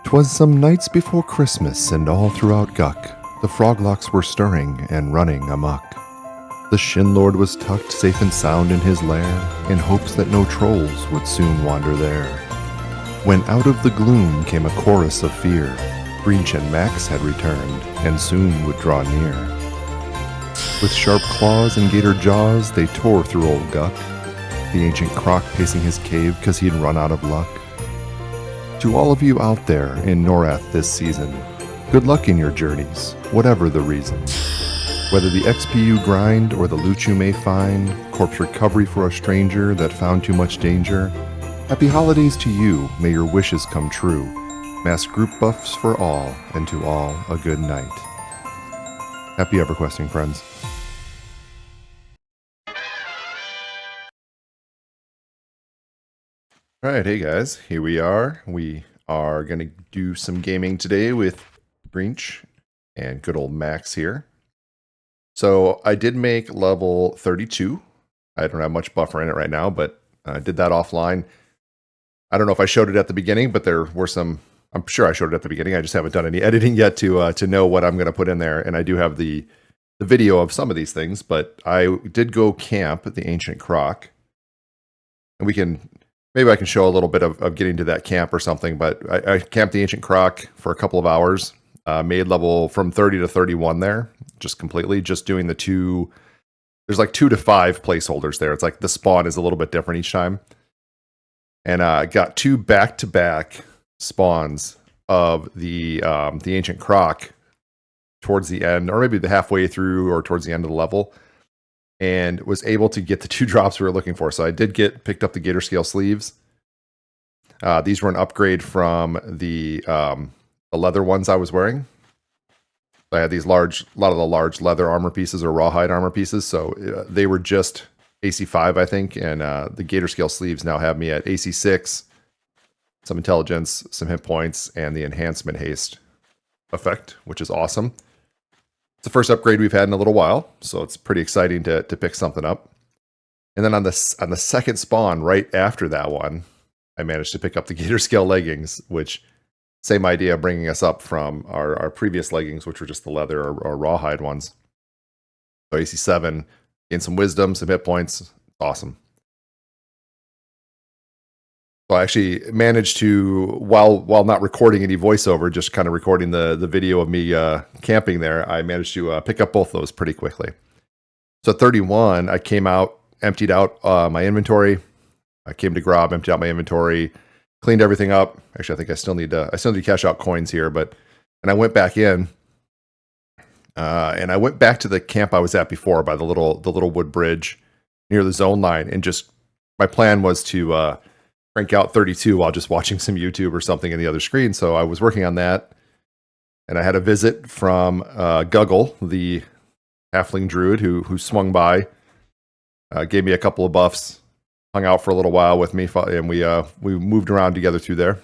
'Twas some nights before Christmas, and all throughout Guck, the froglocks were stirring and running amuck. The Shin Lord was tucked safe and sound in his lair, in hopes that no trolls would soon wander there. When out of the gloom came a chorus of fear, Greench and Max had returned, and soon would draw near. With sharp claws and gator jaws, they tore through old Guck, the ancient Croc pacing his cave 'cause he'd run out of luck. To all of you out there in Norath this season, good luck in your journeys, whatever the reason. Whether the XP you grind or the loot you may find, corpse recovery for a stranger that found too much danger, happy holidays to you, may your wishes come true. Mass group buffs for all, and to all a good night. Happy Everquesting, friends. Alright, hey guys, here we are. We are going to do some gaming today with Greench and good old Max here. So I did make level 32. I don't have much buffer in it right now, but I did that offline. I don't know if I showed it at the beginning, but there were some, I'm sure I showed it at the beginning. I just haven't done any editing yet to know what I'm going to put in there. And I do have the video of some of these things, but I did go camp at the ancient Croc. And we can... Maybe I can show a little bit of getting to that camp or something, but I camped the Ancient Croc for a couple of hours, made level from 30 to 31 there, just completely, just doing the two, there's like 2 to 5 placeholders there. It's like the spawn is a little bit different each time. And I got 2 back-to-back spawns of the Ancient Croc towards the end, or maybe the halfway through or towards the end of the level, and was able to get the 2 drops we were looking for. So I did picked up the Gator Scale sleeves. These were an upgrade from the leather ones I was wearing. I had these a lot of the large leather armor pieces or rawhide armor pieces. So they were just AC 5, I think. And the Gator Scale sleeves now have me at AC 6, some intelligence, some hit points, and the enhancement haste effect, which is awesome. It's the first upgrade we've had in a little while, so it's pretty exciting to pick something up. And then on the second spawn, right after that one, I managed to pick up the Gator Scale leggings, which, same idea, bringing us up from our previous leggings, which were just the leather or rawhide ones. So AC 7, gain some wisdom, some hit points. Awesome. So I actually managed to, while not recording any voiceover, just kind of recording the video of me camping there, I managed to pick up both those pretty quickly. So at 31, I came out, emptied out my inventory. I came to Grobb, emptied out my inventory, cleaned everything up. Actually, I think I still need to cash out coins here, and I went back in, and I went back to the camp I was at before by the little wood bridge near the zone line, and just my plan was to crank out 32 while just watching some YouTube or something in the other screen. So I was working on that, and I had a visit from Guggle, the halfling druid who swung by, gave me a couple of buffs, hung out for a little while with me, and we moved around together through there.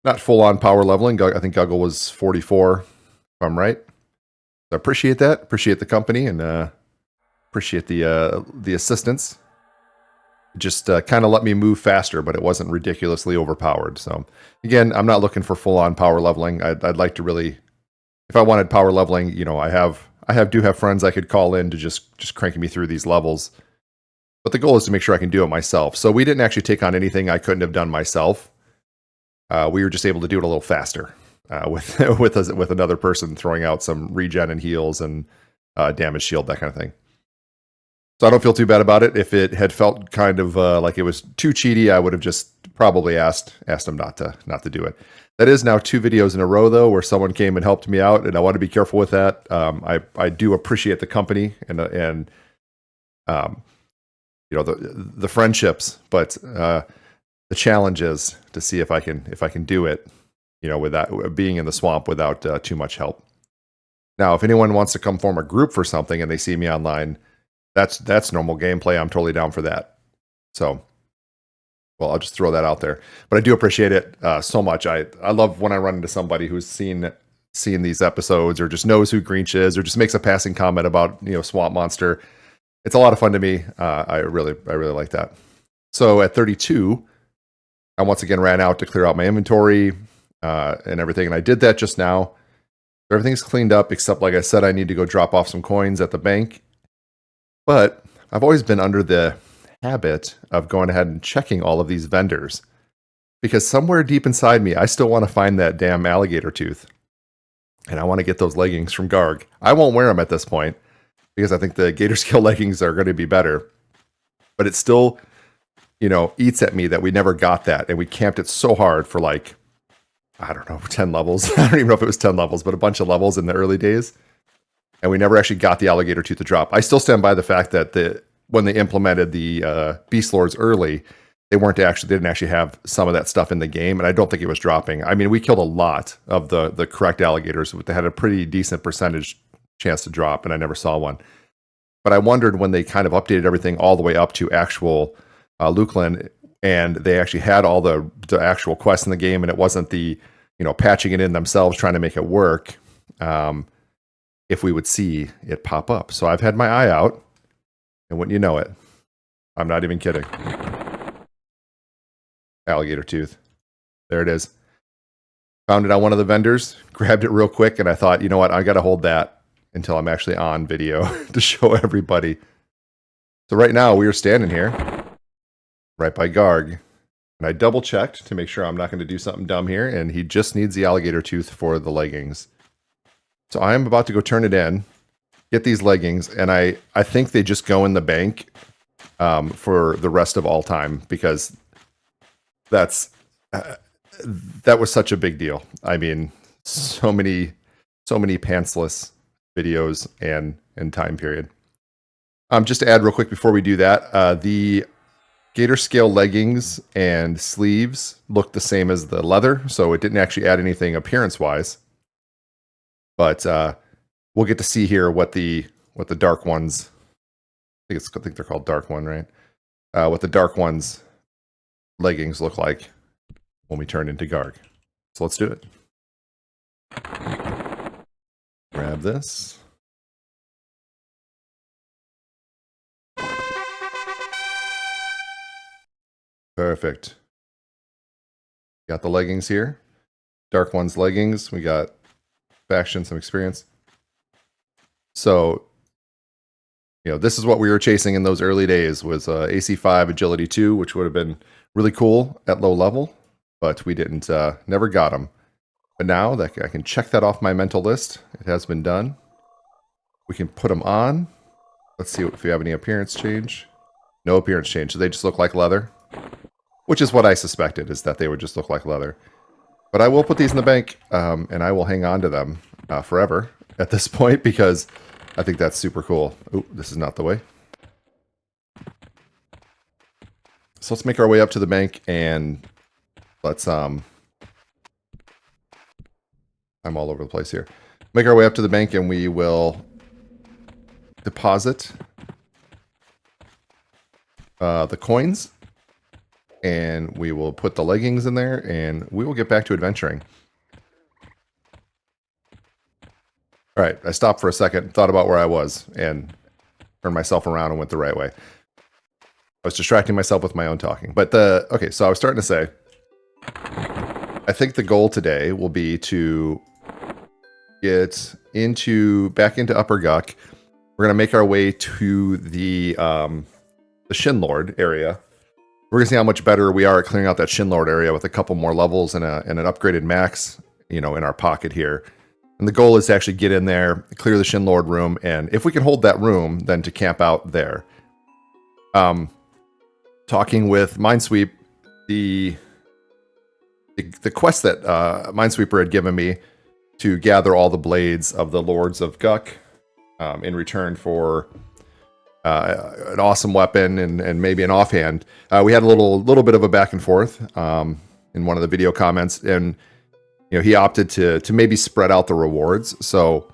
Not full on power leveling. I think Guggle was 44, if I'm right. So I appreciate that. Appreciate the company, and appreciate the assistance. Just kind of let me move faster, but it wasn't ridiculously overpowered. So again, I'm not looking for full-on power leveling. I'd like to really, if I wanted power leveling, you know, I do have friends I could call in to just crank me through these levels. But the goal is to make sure I can do it myself. So we didn't actually take on anything I couldn't have done myself. We were just able to do it a little faster with another person throwing out some regen and heals and damage shield, that kind of thing. So I don't feel too bad about it. If it had felt kind of like it was too cheaty, I would have just probably asked them not to do it. That is now 2 videos in a row, though, where someone came and helped me out, and I want to be careful with that. I do appreciate the company and you know, the friendships, but the challenge is to see if I can do it, you know, without being in the swamp without too much help. Now, if anyone wants to come form a group for something and they see me online, that's normal gameplay. I'm totally down for that. So, well, I'll just throw that out there. But I do appreciate it so much. I love when I run into somebody who's seen these episodes, or just knows who Greench is, or just makes a passing comment about, you know, Swamp Monster. It's a lot of fun to me. I really like that. So at 32, I once again ran out to clear out my inventory, and everything. And I did that just now. Everything's cleaned up, except, like I said, I need to go drop off some coins at the bank. But I've always been under the habit of going ahead and checking all of these vendors. Because somewhere deep inside me, I still want to find that damn alligator tooth. And I want to get those leggings from Garg. I won't wear them at this point, because I think the gator scale leggings are going to be better. But it still, eats at me that we never got that. And we camped it so hard for like, I don't know, 10 levels. I don't even know if it was 10 levels, but a bunch of levels in the early days. And we never actually got the alligator tooth to drop. I still stand by the fact that when they implemented the Beastlords early, they didn't actually have some of that stuff in the game, and I don't think it was dropping. I mean, we killed a lot of the correct alligators, but they had a pretty decent percentage chance to drop, and I never saw one. But I wondered when they kind of updated everything all the way up to actual Luklin, and they actually had all the actual quests in the game, and it wasn't the patching it in themselves trying to make it work. If we would see it pop up. So I've had my eye out, and wouldn't you know it, I'm not even kidding. Alligator tooth. There it is. Found it on one of the vendors, grabbed it real quick, and I thought, you know what, I got to hold that until I'm actually on video to show everybody. So right now, we are standing here, right by Garg, and I double-checked to make sure I'm not going to do something dumb here, and he just needs the alligator tooth for the leggings. So I am about to go turn it in, get these leggings, and I think they just go in the bank for the rest of all time, because that was such a big deal. I mean, so many pantsless videos and time period. Just to add real quick before we do that, the gator scale leggings and sleeves look the same as the leather, so it didn't actually add anything appearance-wise. But we'll get to see here what the dark ones. I think they're called dark one, right? What the dark ones leggings look like when we turn into Garg. So let's do it. Grab this. Perfect. Got the leggings here. Dark one's leggings. We got faction, some experience. So, this is what we were chasing in those early days, was AC 5, Agility 2, which would have been really cool at low level, but we didn't, never got them. But now that I can check that off my mental list, it has been done. We can put them on. Let's see if we have any appearance change. No appearance change, so they just look like leather, which is what I suspected, is that they would just look like leather. But I will put these in the bank, and I will hang on to them forever at this point, because I think that's super cool. Oh, this is not the way. So let's make our way up to the bank, and let's, I'm all over the place here. Make our way up to the bank, and we will deposit the coins, and we will put the leggings in there, and we will get back to adventuring. All right, I stopped for a second, thought about where I was, and turned myself around and went the right way. I was distracting myself with my own talking. But okay, so I was starting to say, I think the goal today will be to get back into Upper Guck. We're gonna make our way to the Shin Lord area. We're gonna see how much better we are at clearing out that Shin Lord area with a couple more levels and an upgraded max, in our pocket here. And the goal is to actually get in there, clear the Shin Lord room, and if we can hold that room, then to camp out there. Talking with Minesweep, the quest that Minesweeper had given me to gather all the blades of the Lords of Guck in return for an awesome weapon and maybe an offhand. We had a little bit of a back and forth in one of the video comments, and he opted to maybe spread out the rewards. So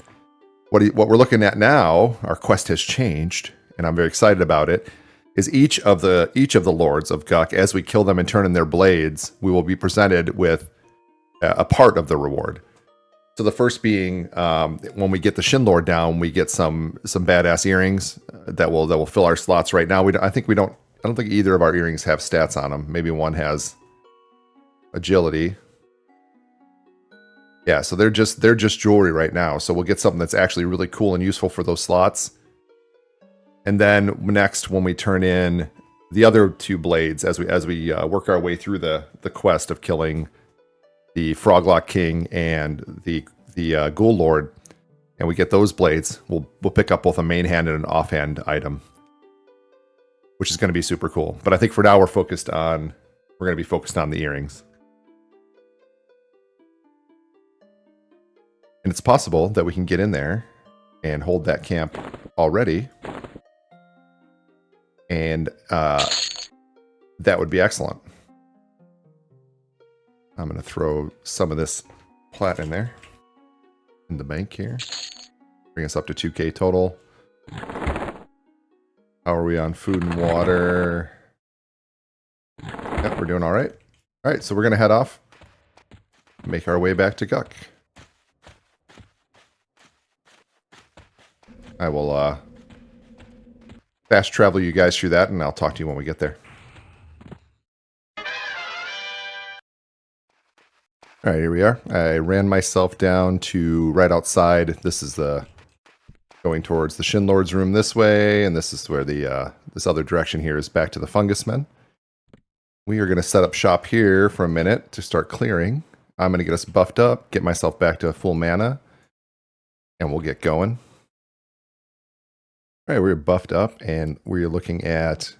what we're looking at now, our quest has changed, and I'm very excited about it. Is each of the Lords of Guck, as we kill them and turn in their blades, we will be presented with a part of the reward. So the first being when we get the Shin Lord down, we get some badass earrings that will fill our slots. Right now, I don't think either of our earrings have stats on them. Maybe one has agility. Yeah, so they're just jewelry right now. So we'll get something that's actually really cool and useful for those slots. And then next, when we turn in the other 2 blades, as we work our way through the quest of killing the Froglock King and the Ghoul Lord, and we get those blades, we'll pick up both a main hand and an offhand item, which is going to be super cool. But I think for now we're going to be focused on the earrings. And it's possible that we can get in there and hold that camp already. And that would be excellent. I'm going to throw some of this plat in there. In the bank here. Bring us up to 2K total. How are we on food and water? Yep, we're doing all right. All right, so we're going to head off. Make our way back to Guck. I will fast travel you guys through that, and I'll talk to you when we get there. All right, here we are. I ran myself down to right outside. This is the going towards the Shin Lord's room this way, and this is where the this other direction here is back to the Fungus Men. We are going to set up shop here for a minute to start clearing. I'm going to get us buffed up, get myself back to full mana, and we'll get going. All right, we're buffed up, and we're looking at...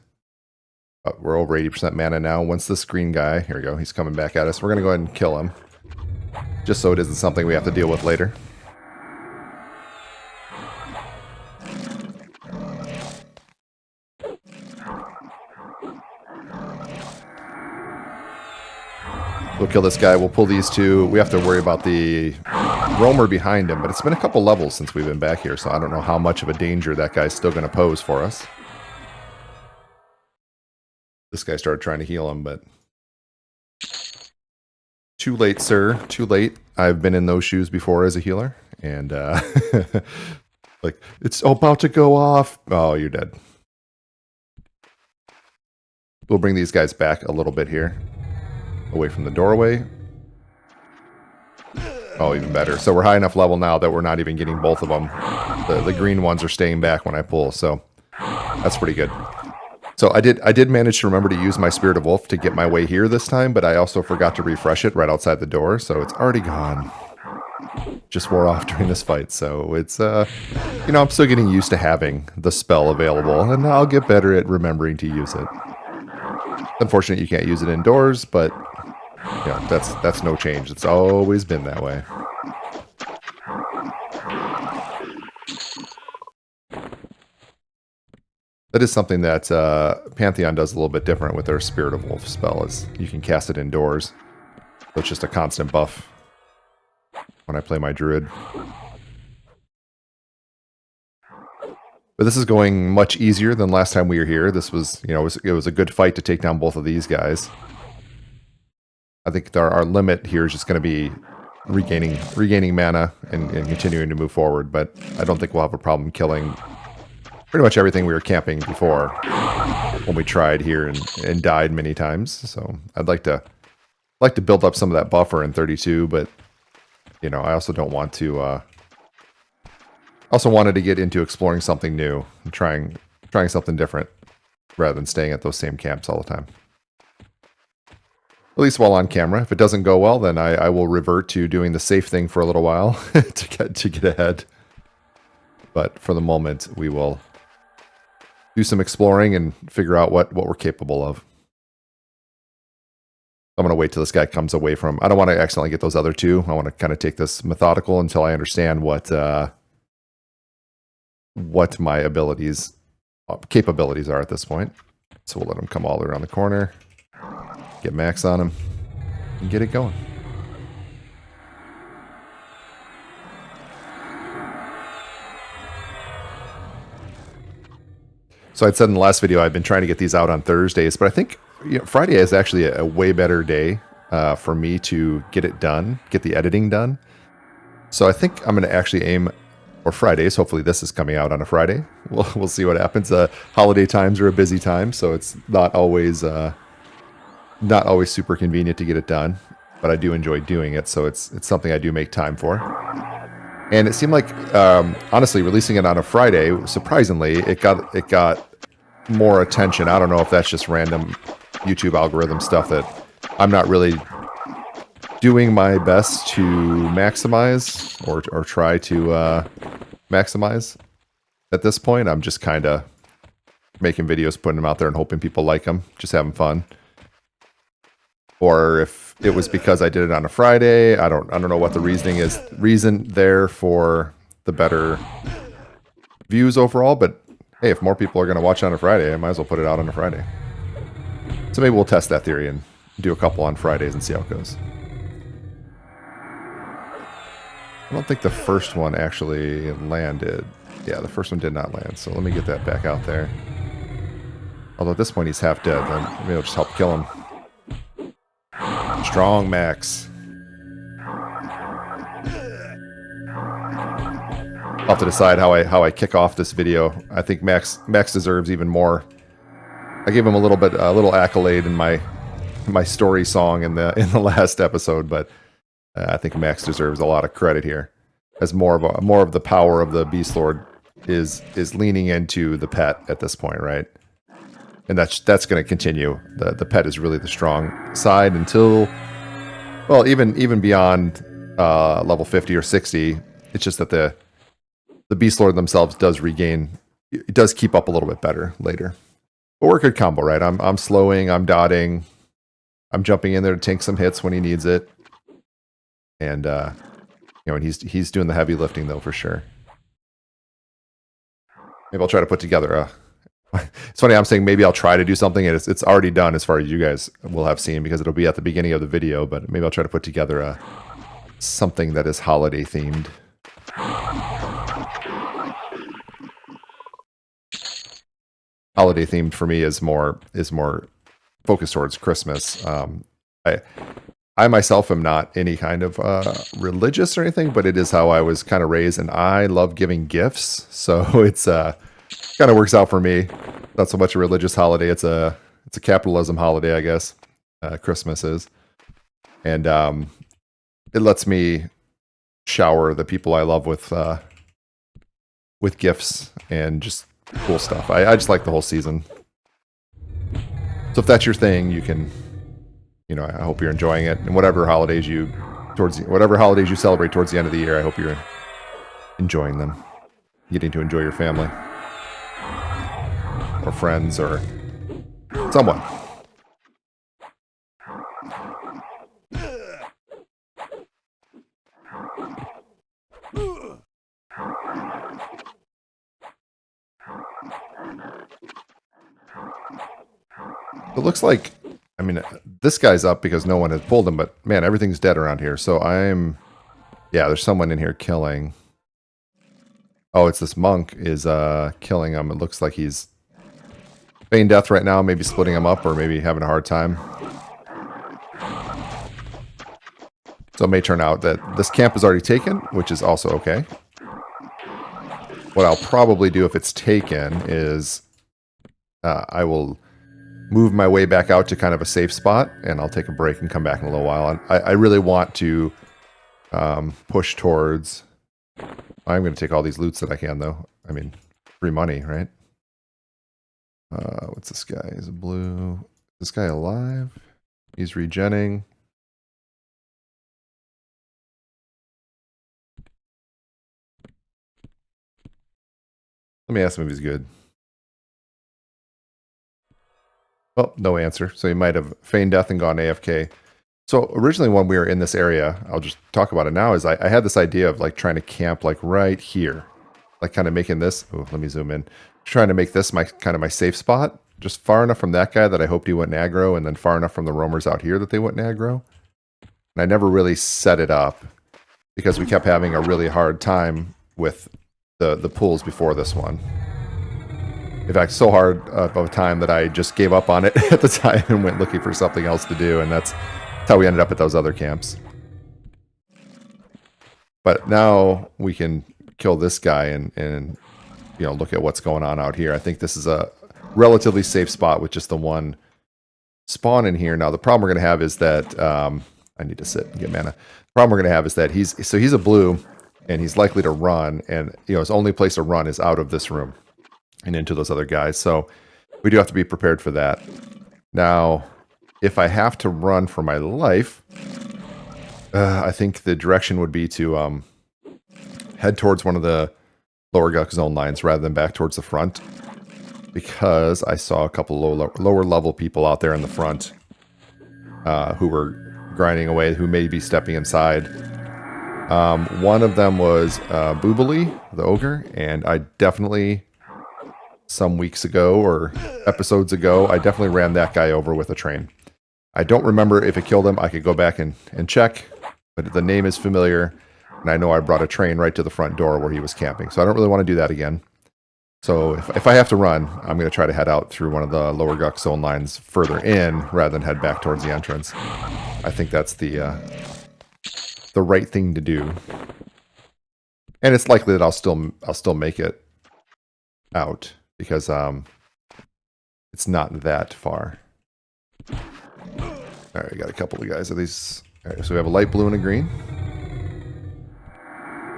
we're over 80% mana now. Once this green guy... Here we go. He's coming back at us. We're going to go ahead and kill him. Just so it isn't something we have to deal with later. We'll kill this guy. We'll pull these 2. We have to worry about the roamer behind him, but it's been a couple levels since we've been back here, so I don't know how much of a danger that guy's still going to pose for us. This guy started trying to heal him, but... Too late, sir. Too late. I've been in those shoes before as a healer, and like, it's about to go off. Oh, you're dead. We'll bring these guys back a little bit here. Away from the doorway. Oh, even better. So we're high enough level now that we're not even getting both of them. The green ones are staying back when I pull, so that's pretty good. So I did manage to remember to use my Spirit of Wolf to get my way here this time, but I also forgot to refresh it right outside the door, so it's already gone. Just wore off during this fight, so it's, you know, I'm still getting used to having the spell available, and I'll get better at remembering to use it. Unfortunately, you can't use it indoors, but, you know, that's no change. It's always been that way. That is something that Pantheon does a little bit different with their Spirit of Wolf spell, is you can cast it indoors. So it's just a constant buff when I play my Druid. But this is going much easier than last time we were here. This was, you know, it was a good fight to take down both of these guys. I think our limit here is just going to be regaining mana and continuing to move forward, but I don't think we'll have a problem killing pretty much everything we were camping before when we tried here and died many times. So I'd like to build up some of that buffer in 32, but you know, I also don't want to also wanted to get into exploring something new and trying something different rather than staying at those same camps all the time. At least while on camera. If it doesn't go well, then I will revert to doing the safe thing for a little while to get ahead. But for the moment, we will do some exploring and figure out what we're capable of. I'm going to wait till this guy comes away from... I don't want to accidentally get those other 2. I want to kind of take this methodical until I understand what my capabilities are at this point. So we'll let him come all the way around the corner, get max on him, and get it going. So I'd said in the last video I've been trying to get these out on Thursdays, but I think, you know, Friday is actually a way better day for me to get it done, get the editing done. So I think I'm going to actually aim for Fridays. Hopefully this is coming out on a Friday. We'll see what happens. Holiday times are a busy time, so it's not always super convenient to get it done. but I do enjoy doing it, so it's something I do make time for. And it seemed like, honestly, releasing it on a Friday, surprisingly, it got more attention. I don't know if that's just random YouTube algorithm stuff that I'm not really doing my best to maximize or try to maximize at this point. I'm just kind of making videos, putting them out there and hoping people like them, just having fun. Or if it was because I did it on a Friday, I don't know what the reason there for the better views overall, but hey, if more people are going to watch on a Friday, I might as well put it out on a Friday. So maybe we'll test that theory and do a couple on Fridays and see how it goes. I don't think the first one actually landed. Yeah, the first one did not land, so let me get that back out there. Although at this point he's half dead, then maybe I'll just help kill him. Strong Max. I'll have to decide how I kick off this video. I think Max deserves even more. I gave him a little accolade in my story song in the last episode, but I think Max deserves a lot of credit here, as more of the power of the Beastlord is leaning into the pet at this point, right? And that's going to continue. The pet is really the strong side until, well, even beyond level 50 or 60. It's just that the Beastlord themselves does keep up a little bit better later. But we're a good combo, right? I'm slowing, I'm dotting, I'm jumping in there to tank some hits when he needs it. And and he's doing the heavy lifting though for sure. Maybe I'll try to put together a. It's funny I'm saying maybe I'll try to do something, and it's already done as far as you guys will have seen because it'll be at the beginning of the video. But maybe I'll try to put together something that is holiday themed. Holiday themed for me is more focused towards Christmas. I myself am not any kind of religious or anything, but it is how I was kind of raised, and I love giving gifts. So it's kind of works out for me. Not so much a religious holiday; it's a capitalism holiday, I guess. Christmas is, and it lets me shower the people I love with gifts and just cool stuff. I just like the whole season. So if that's your thing, you can. I hope you're enjoying it, and whatever holidays you celebrate towards the end of the year, I hope you're enjoying them, getting to enjoy your family or friends or someone. It looks like. I mean, this guy's up because no one has pulled him, but man, everything's dead around here. So yeah, there's someone in here killing. Oh, it's this monk is killing him. It looks like he's feigning death right now, maybe splitting him up or maybe having a hard time. So it may turn out that this camp is already taken, which is also okay. What I'll probably do if it's taken is I will move my way back out to kind of a safe spot, and I'll take a break and come back in a little while. And I really want to push towards. I'm going to take all these loots that I can, though. I mean, free money, right? What's this guy? He's a blue. Is this guy alive? He's regenning. Let me ask him if he's good. Oh, no answer. So he might have feigned death and gone AFK. So originally when we were in this area, I'll just talk about it now, is I had this idea of like trying to camp like right here. Like kind of making this, oh, let me zoom in. Trying to make this my kind of my safe spot. Just far enough from that guy that I hoped he wouldn't aggro, and then far enough from the roamers out here that they wouldn't aggro. And I never really set it up because we kept having a really hard time with the pulls before this one. In fact, so hard of a time that I just gave up on it at the time and went looking for something else to do, and that's how we ended up at those other camps. But now we can kill this guy and look at what's going on out here. I think this is a relatively safe spot with just the one spawn in here. Now the problem we're going to have is that I need to sit and get mana. The problem we're going to have is that he's a blue, and he's likely to run, and his only place to run is out of this room and into those other guys. So we do have to be prepared for that. Now, if I have to run for my life, I think the direction would be to head towards one of the lower Guk zone lines rather than back towards the front, because I saw a couple lower level people out there in the front who were grinding away, who may be stepping inside. One of them was Boobily, the ogre, and I definitely, some weeks ago or episodes ago, I definitely ran that guy over with a train. I don't remember if it killed him. I could go back and check, but the name is familiar, and I know I brought a train right to the front door where he was camping, so I don't really want to do that again. So if I have to run, I'm going to try to head out through one of the lower Guk zone lines further in rather than head back towards the entrance. I think that's the right thing to do, and it's likely that I'll still make it out because it's not that far. All right, we got a couple of guys of these. All right, so we have a light blue and a green.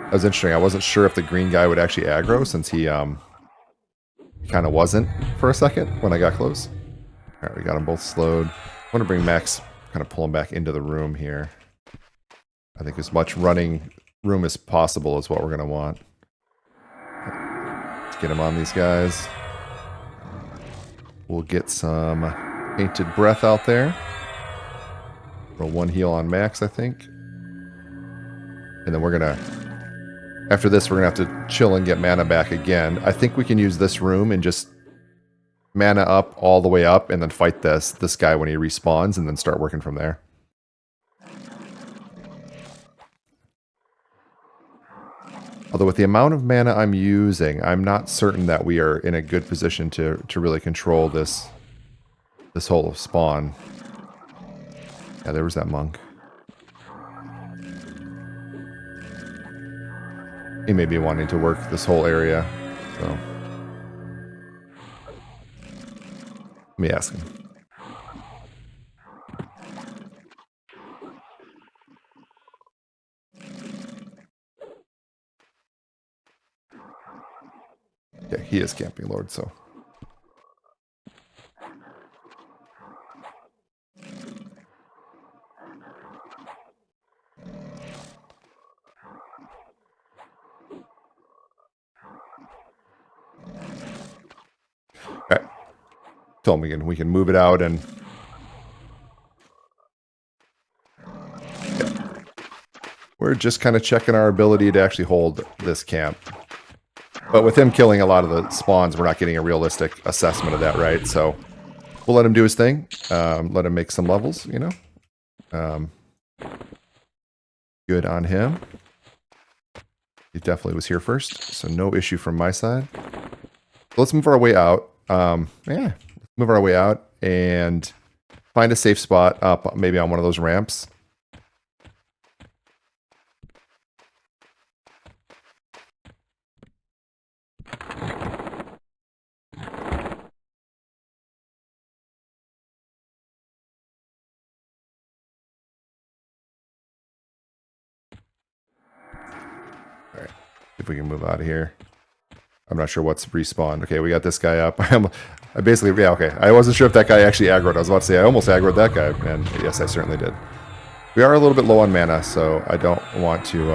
That was interesting. I wasn't sure if the green guy would actually aggro since he kind of wasn't for a second when I got close. All right, we got them both slowed. I want to bring Max, kind of pull him back into the room here. I think as much running room as possible is what we're going to want. Let's get him on these guys. We'll get some Painted Breath out there. Roll one heal on Max, I think. And then we're going to, after this, we're going to have to chill and get mana back again. I think we can use this room and just mana up all the way up and then fight this guy when he respawns and then start working from there. Although with the amount of mana I'm using, I'm not certain that we are in a good position to really control this whole spawn. Yeah, there was that monk. He may be wanting to work this whole area, so let me ask him. Okay, he is camping Lord, so. Okay. Told him we can move it out and. Yeah. We're just kind of checking our ability to actually hold this camp. But with him killing a lot of the spawns, we're not getting a realistic assessment of that, right? So we'll let him do his thing. Let him make some levels, you know. Good on him. He definitely was here first, so no issue from my side. Let's move our way out. Let's move our way out and find a safe spot up, maybe on one of those ramps. All right, if we can move out of here. I'm not sure what's respawned. Okay, we got this guy up. I basically, yeah, okay. I wasn't sure if that guy actually aggroed. I was about to say, I almost aggroed that guy. And yes, I certainly did. We are a little bit low on mana, so I don't want to...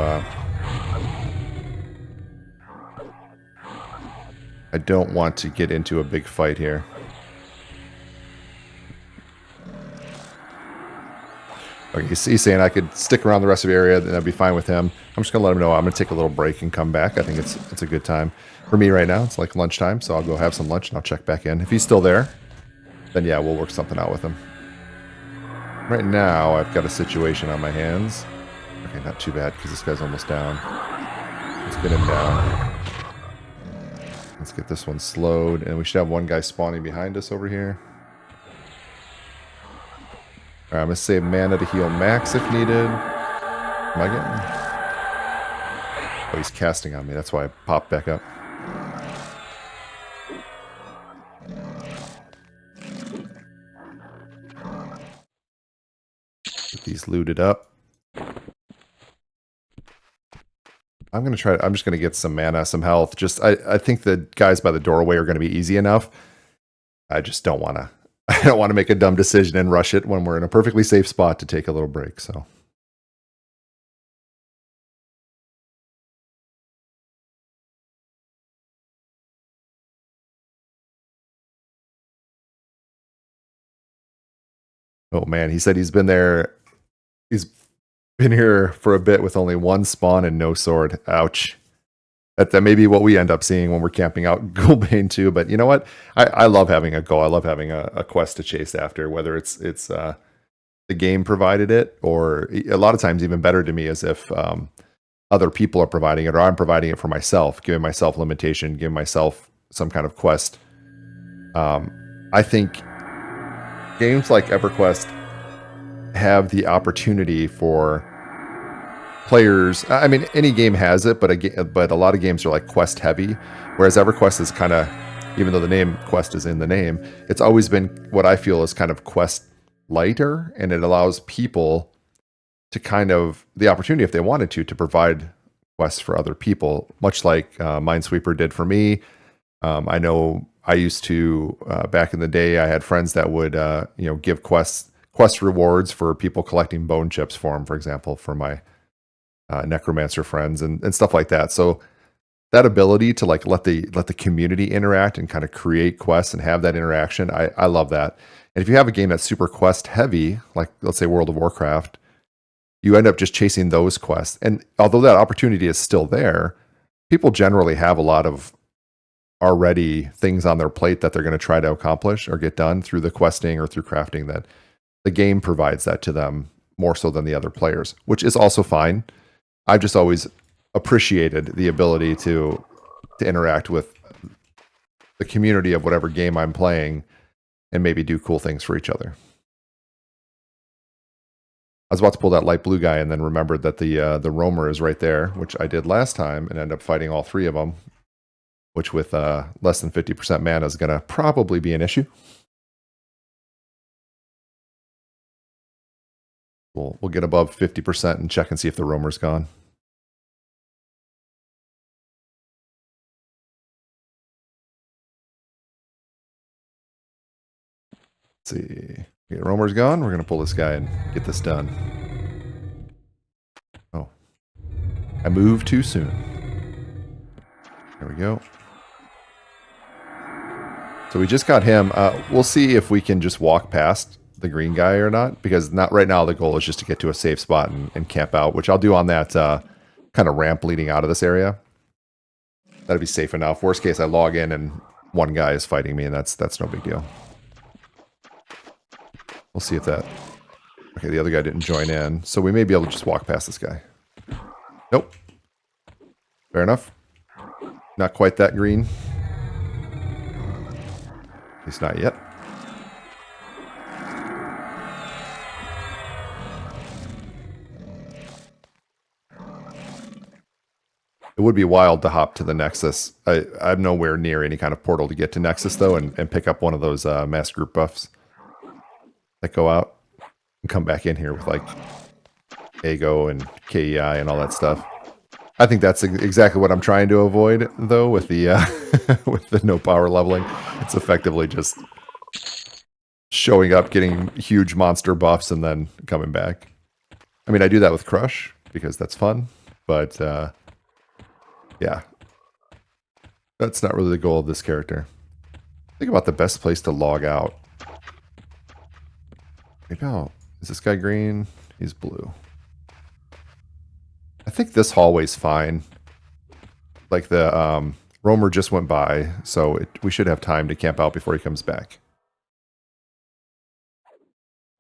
I don't want to get into a big fight here. Okay, he's saying I could stick around the rest of the area, and I'd be fine with him. I'm just going to let him know I'm going to take a little break and come back. I think it's a good time. For me right now, it's like lunchtime, so I'll go have some lunch and I'll check back in. If he's still there, then yeah, we'll work something out with him. Right now, I've got a situation on my hands. Okay, not too bad, because this guy's almost down. Let's get him down. Let's get this one slowed, and we should have one guy spawning behind us over here. Alright, I'm going to save mana to heal Max if needed. Am I getting... Oh, he's casting on me. That's why I popped back up. Get these this looted up. I'm just gonna get some mana, some health. I think the guys by the doorway are gonna be easy enough. I just don't wanna I don't want to make a dumb decision and rush it when we're in a perfectly safe spot to take a little break, so. Oh man, he said he's been here for a bit with only one spawn and no sword. Ouch. That may be what we end up seeing when we're camping out Ghoulbane too, but you know what? I love having a goal. I love having a quest to chase after, whether it's the game provided it, or a lot of times even better to me is if other people are providing it, or I'm providing it for myself, giving myself limitation, giving myself some kind of quest. I think games like Everquest have the opportunity for players. I mean, any game has it, but a lot of games are like quest heavy, whereas EverQuest is kind of, even though the name quest is in the name, it's always been what I feel is kind of quest lighter, and it allows people to kind of the opportunity, if they wanted to provide quests for other people, much like Minesweeper did for me. I know I used to back in the day, I had friends that would give quest rewards for people collecting bone chips for them, for example, for my necromancer friends and stuff like that. So that ability to like let the community interact and kind of create quests and have that interaction, I love that. And if you have a game that's super quest heavy, like let's say World of Warcraft, you end up just chasing those quests. And although that opportunity is still there, people generally have a lot of already things on their plate that they're going to try to accomplish or get done through the questing or through crafting, that the game provides that to them more so than the other players, which is also fine. I've just always appreciated the ability to interact with the community of whatever game I'm playing and maybe do cool things for each other. I was about to pull that light blue guy and then remembered that the roamer is right there, which I did last time and ended up fighting all three of them, which with less than 50% mana is going to probably be an issue. We'll get above 50% and check and see if the roamer's gone. Let's see. Okay, roamer's gone. We're going to pull this guy and get this done. Oh. I moved too soon. There we go. So we just got him. We'll see if we can just walk past the green guy or not, because not right now the goal is just to get to a safe spot and camp out, which I'll do on that kind of ramp leading out of this area. That'd be safe enough. Worst case, I log in and one guy is fighting me, and that's no big deal. We'll see if that... Okay, the other guy didn't join in, so we may be able to just walk past this guy. Nope. Fair enough. Not quite that green. At least not yet. It would be wild to hop to the Nexus. I'm nowhere near any kind of portal to get to Nexus, though, and pick up one of those mass group buffs that go out and come back in here with, like, Ego and KEI and all that stuff. I think that's exactly what I'm trying to avoid, though, with the with the no power leveling. It's effectively just showing up, getting huge monster buffs, and then coming back. I mean, I do that with Crush, because that's fun, but... yeah, that's not really the goal of this character. Think about the best place to log out. Maybe is this guy green? He's blue. I think this hallway's fine. Like the roamer just went by, so we should have time to camp out before he comes back.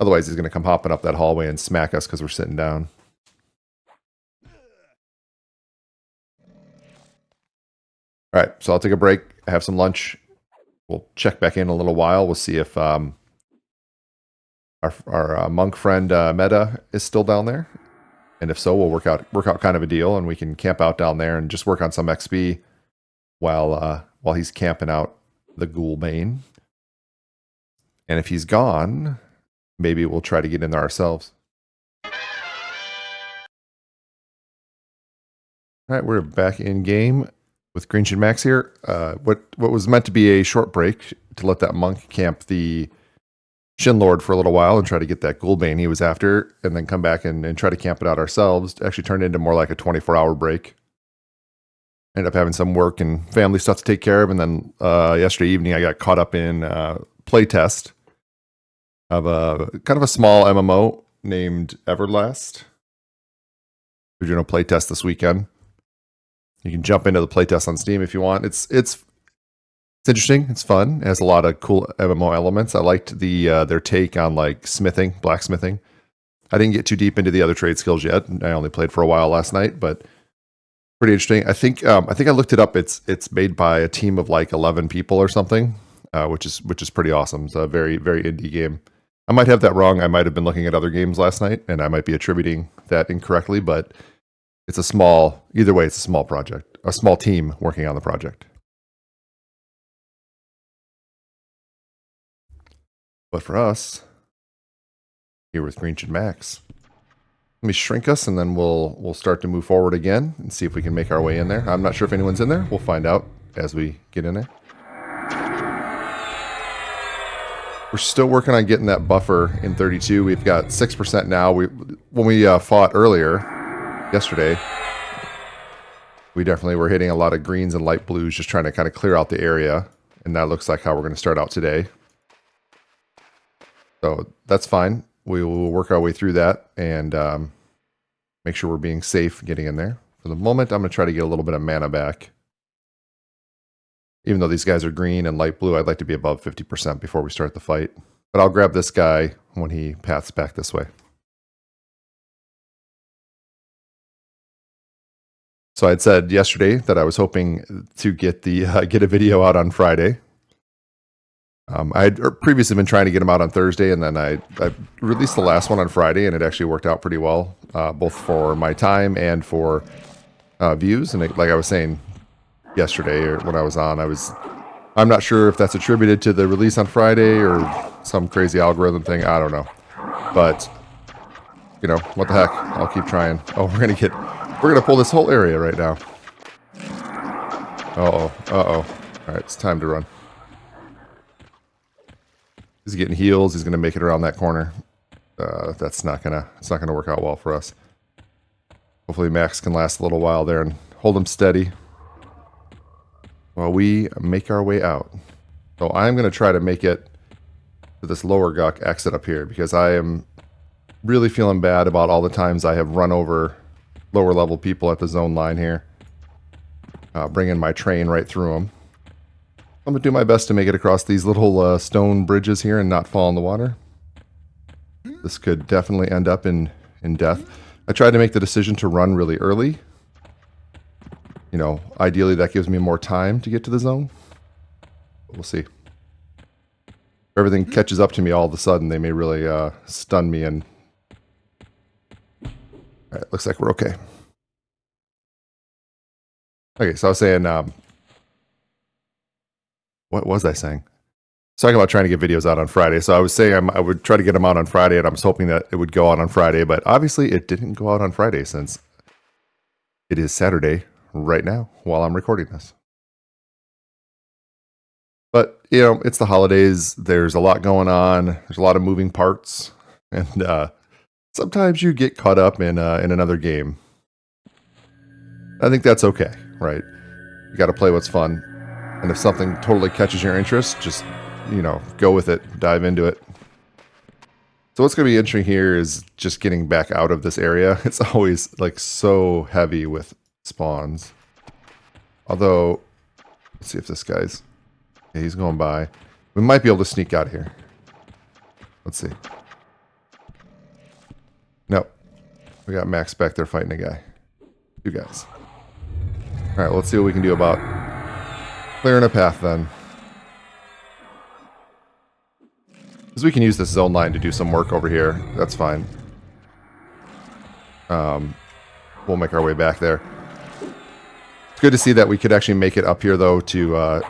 Otherwise, he's going to come hopping up that hallway and smack us because we're sitting down. All right, so I'll take a break, have some lunch. We'll check back in a little while. We'll see if our monk friend Meta is still down there, and if so, we'll work out kind of a deal, and we can camp out down there and just work on some XP while he's camping out the Ghoulbane. And if he's gone, maybe we'll try to get in there ourselves. All right, we're back in game with Greench and Max here. What was meant to be a short break to let that monk camp the Shin Lord for a little while and try to get that Ghoulbane he was after, and then come back and try to camp it out ourselves, actually turned into more like a 24-hour break. Ended up having some work and family stuff to take care of, and then yesterday evening I got caught up in playtest of a kind of a small MMO named Everquest. We're doing a playtest this weekend. You can jump into the playtest on Steam if you want. It's interesting. It's fun. It has a lot of cool MMO elements. I liked their take on like smithing, blacksmithing. I didn't get too deep into the other trade skills yet. I only played for a while last night, but pretty interesting. I think I looked it up. It's made by a team of like 11 people or something, which is pretty awesome. It's a very, very indie game. I might have that wrong. I might have been looking at other games last night, and I might be attributing that incorrectly, but it's either way, it's a small project, a small team working on the project. But for us, here with Greench and Max, let me shrink us, and then we'll start to move forward again and see if we can make our way in there. I'm not sure if anyone's in there. We'll find out as we get in there. We're still working on getting that buffer in 32. We've got 6% now. When we fought earlier, yesterday, we definitely were hitting a lot of greens and light blues, just trying to kind of clear out the area. And that looks like how we're going to start out today. So that's fine. We will work our way through that and make sure we're being safe getting in there. For the moment, I'm going to try to get a little bit of mana back. Even though these guys are green and light blue, I'd like to be above 50% before we start the fight. But I'll grab this guy when he paths back this way. So I'd said yesterday that I was hoping to get a video out on Friday. I had previously been trying to get them out on Thursday, and then I released the last one on Friday, and it actually worked out pretty well, both for my time and for views. And like I was saying yesterday, or when I was on, I'm not sure if that's attributed to the release on Friday or some crazy algorithm thing. I don't know, but you know what the heck? I'll keep trying. Oh, we're gonna pull this whole area right now. Uh oh. All right, it's time to run. He's getting heals. He's gonna make it around that corner. It's not gonna work out well for us. Hopefully Max can last a little while there and hold him steady while we make our way out. So I'm gonna try to make it to this lower Guk exit up here, because I am really feeling bad about all the times I have run over lower level people at the zone line here, bringing my train right through them. I'm going to do my best to make it across these little stone bridges here and not fall in the water. This could definitely end up in death. I tried to make the decision to run really early. You know, ideally that gives me more time to get to the zone. But we'll see. If everything catches up to me all of a sudden, they may really stun me. And all right, looks like we're okay. Okay, so I was saying... what was I saying? Talking about trying to get videos out on Friday. So I was saying I would try to get them out on Friday, and I was hoping that it would go out on Friday, but obviously it didn't go out on Friday since it is Saturday right now while I'm recording this. But, you know, it's the holidays. There's a lot going on. There's a lot of moving parts, and sometimes you get caught up in another game. I think that's okay, right? You got to play what's fun. And if something totally catches your interest, just, you know, go with it, dive into it. So what's going to be interesting here is just getting back out of this area. It's always like so heavy with spawns. Although, let's see if this guy's... Yeah, he's going by. We might be able to sneak out here. Let's see. Nope. We got Max back there fighting a guy. Two guys. Alright, well, let's see what we can do about clearing a path then. Because we can use this zone line to do some work over here. That's fine. We'll make our way back there. It's good to see that we could actually make it up here, though, to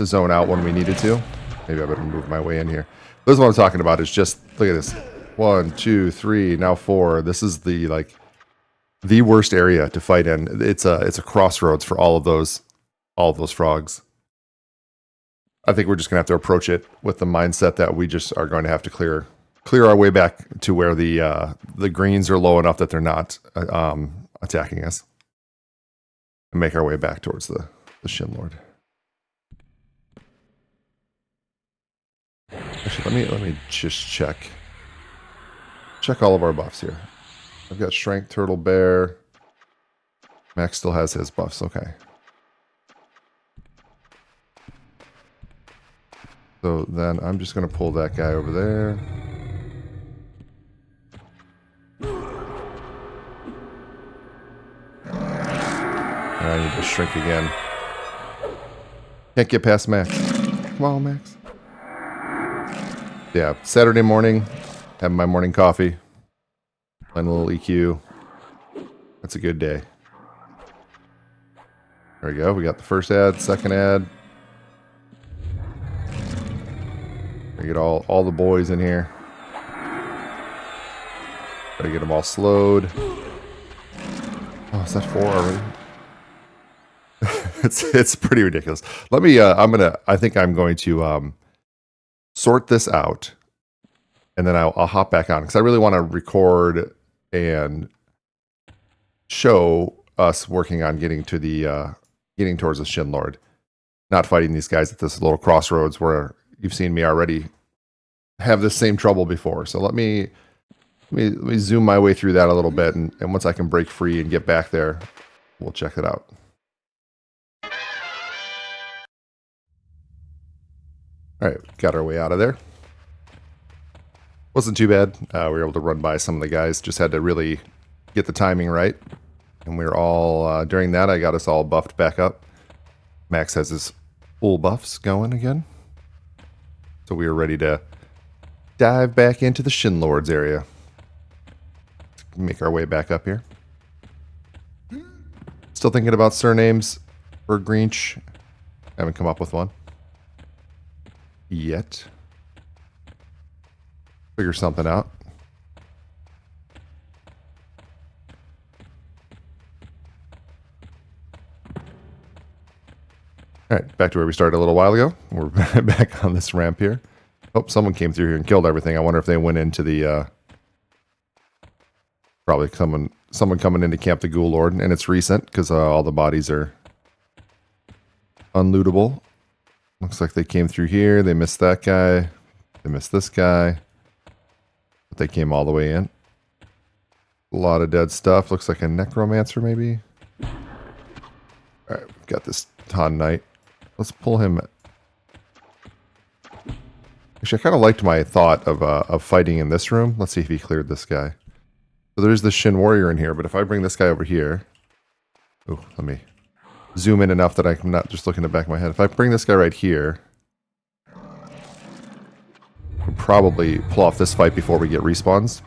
zone out when we needed to. Maybe I better move my way in here. This is what I'm talking about, is just, look at this. 1, 2, 3, now 4. This is the, like, the worst area to fight in. It's a crossroads for all of those frogs. I think we're just gonna have to approach it with the mindset that we just are going to have to clear our way back to where the greens are low enough that they're not attacking us, and make our way back towards the Shin Lord. Actually, let me just check all of our buffs here. I've got Strength, Turtle, Bear. Max still has his buffs. Okay. So then I'm just going to pull that guy over there. And I need to shrink again. Can't get past Max. Come on, Max. Yeah, Saturday morning, having my morning coffee, playing a little EQ. That's a good day. There we go. We got the first ad, second ad. We get all the boys in here. Gotta get them all slowed. Oh, is that 4 already? it's pretty ridiculous. Let me. I think I'm going to sort this out, and then I'll hop back on because I really want to record and show us working on getting to the getting towards the Shin Lord, not fighting these guys at this little crossroads where you've seen me already have this same trouble before. So let me zoom my way through that a little bit, and once I can break free and get back there, we'll check it out. All right, got our way out of there. Wasn't too bad. We were able to run by some of the guys. Just had to really get the timing right. And we were all, during that, I got us all buffed back up. Max has his full buffs going again. So we were ready to dive back into the Shin Lord's area. Make our way back up here. Still thinking about surnames for Greench. Haven't come up with one yet. Figure something out. All right, back to where we started a little while ago. We're back on this ramp here. Oh, someone came through here and killed everything. I wonder if they went into the probably someone coming in to camp the Ghoul Lord, and it's recent because all the bodies are unlootable. Looks like they came through here. They missed that guy. They missed this guy. But they came all the way in. A lot of dead stuff. Looks like a necromancer, maybe. Alright, we've got this Han Knight. Let's pull him. Actually, I kind of liked my thought of fighting in this room. Let's see if he cleared this guy. So there's the Shin Warrior in here, but if I bring this guy over here... Oh, let me zoom in enough that I'm not just looking at the back of my head. If I bring this guy right here... we'll probably pull off this fight before we get respawns.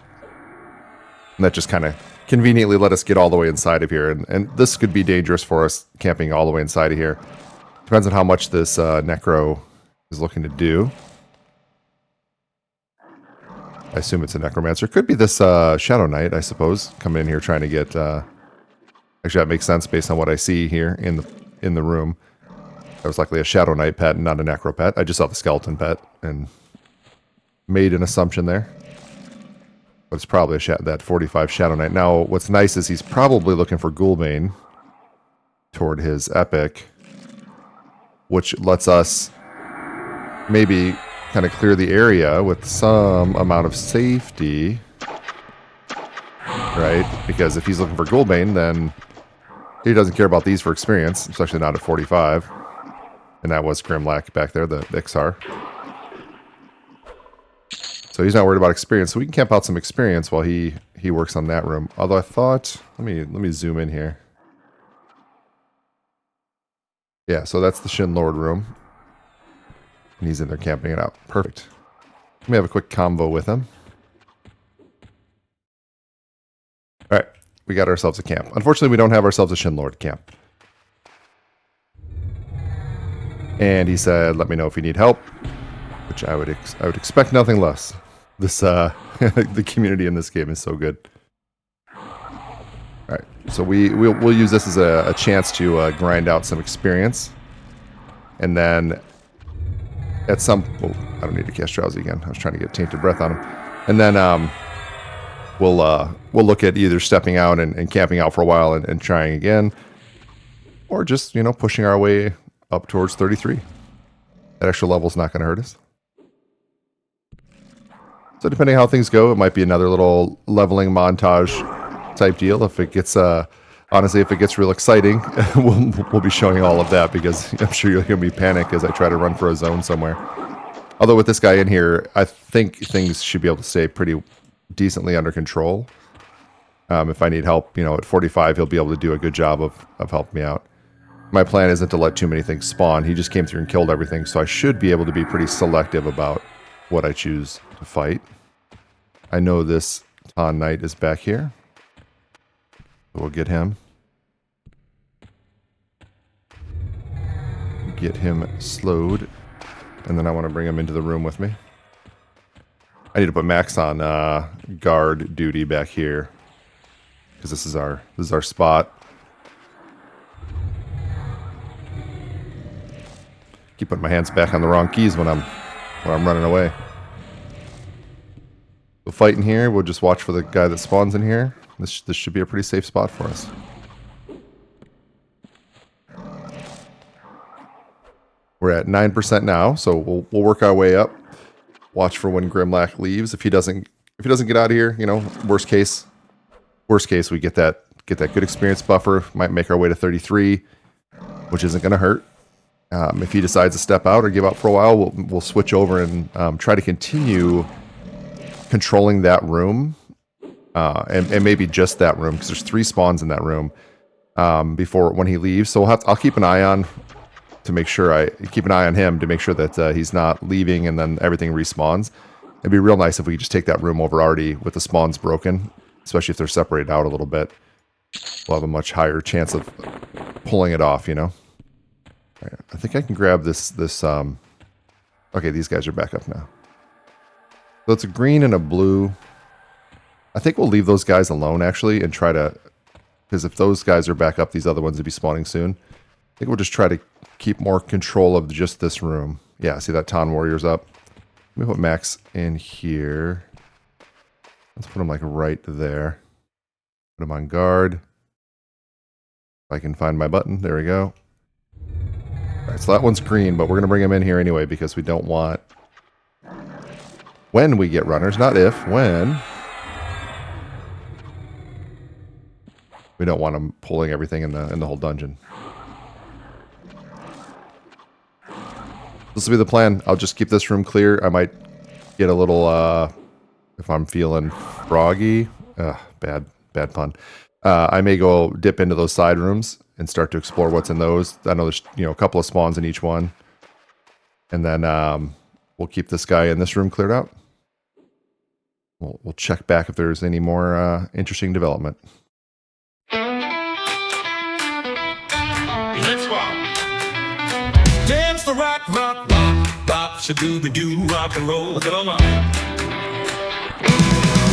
And that just kind of conveniently let us get all the way inside of here. And this could be dangerous for us, camping all the way inside of here. Depends on how much this Necro is looking to do. I assume it's a Necromancer. Could be this Shadow Knight, I suppose, coming in here trying to get... actually, that makes sense based on what I see here in the room. That was likely a Shadow Knight pet and not a Necro pet. I just saw the Skeleton pet and made an assumption there. But it's probably that 45 Shadow Knight. Now, what's nice is he's probably looking for Ghoulbane toward his Epic, which lets us maybe kind of clear the area with some amount of safety, right? Because if he's looking for Ghoulbane, then he doesn't care about these for experience, especially not at 45. And that was Grimlack back there, the Ixar. So he's not worried about experience, so we can camp out some experience while he works on that room. Although I thought, let me zoom in here. Yeah, so that's the Shin Lord room. And he's in there camping it out. Perfect. Let me have a quick convo with him. Alright, we got ourselves a camp. Unfortunately, we don't have ourselves a Shin Lord camp. And he said, let me know if you need help. Which I would expect nothing less. This the community in this game is so good. Alright, So we'll use this as a chance to grind out some experience. And then at some... Oh, I don't need to cast Drowsy again. I was trying to get Tainted Breath on him. And then we'll look at either stepping out and camping out for a while and trying again. Or just, pushing our way up towards 33. That extra level's not going to hurt us. So depending on how things go, it might be another little leveling montage type deal. If it gets, honestly, if it gets real exciting, we'll be showing all of that because I'm sure you're going to be panicked as I try to run for a zone somewhere. Although with this guy in here, I think things should be able to stay pretty decently under control. If I need help, at 45, he'll be able to do a good job of helping me out. My plan isn't to let too many things spawn. He just came through and killed everything, so I should be able to be pretty selective about what I choose to fight. I know this Ton Knight is back here. We'll get him. Get him slowed. And then I want to bring him into the room with me. I need to put Max on guard duty back here. Because this is our spot. Keep putting my hands back on the wrong keys when I'm running away. We'll fight in here. We'll just watch for the guy that spawns in here. This should be a pretty safe spot for us. We're at 9% now, so we'll work our way up. Watch for when Grimlack leaves. If he doesn't get out of here, worst case we get that good experience buffer. Might make our way to 33, which isn't going to hurt. If he decides to step out or give out for a while, we'll switch over and try to continue controlling that room, and maybe just that room because there's 3 spawns in that room before when he leaves. So I'll keep an eye on to make sure him to make sure that he's not leaving and then everything respawns. It'd be real nice if we could just take that room over already with the spawns broken, especially if they're separated out a little bit. We'll have a much higher chance of pulling it off, Right, I think I can grab this. Okay, these guys are back up now. So it's a green and a blue. I think we'll leave those guys alone, actually, and try to... Because if those guys are back up, these other ones will be spawning soon. I think we'll just try to keep more control of just this room. Yeah, see that Ton Warrior's up. Let me put Max in here. Let's put him, right there. Put him on guard. If I can find my button. There we go. Alright, so that one's green, but we're going to bring him in here anyway because we don't want... When we get runners, not if, when. We don't want them pulling everything in the whole dungeon. This will be the plan. I'll just keep this room clear. I might get a little, if I'm feeling froggy. Bad pun. I may go dip into those side rooms and start to explore what's in those. I know there's a couple of spawns in each one. And then we'll keep this guy in this room cleared out. We'll check back if there's any more interesting development. Let's walk. Dance the rock, rock, rock, rock, shadoo-ba-doo, rock and roll, come on.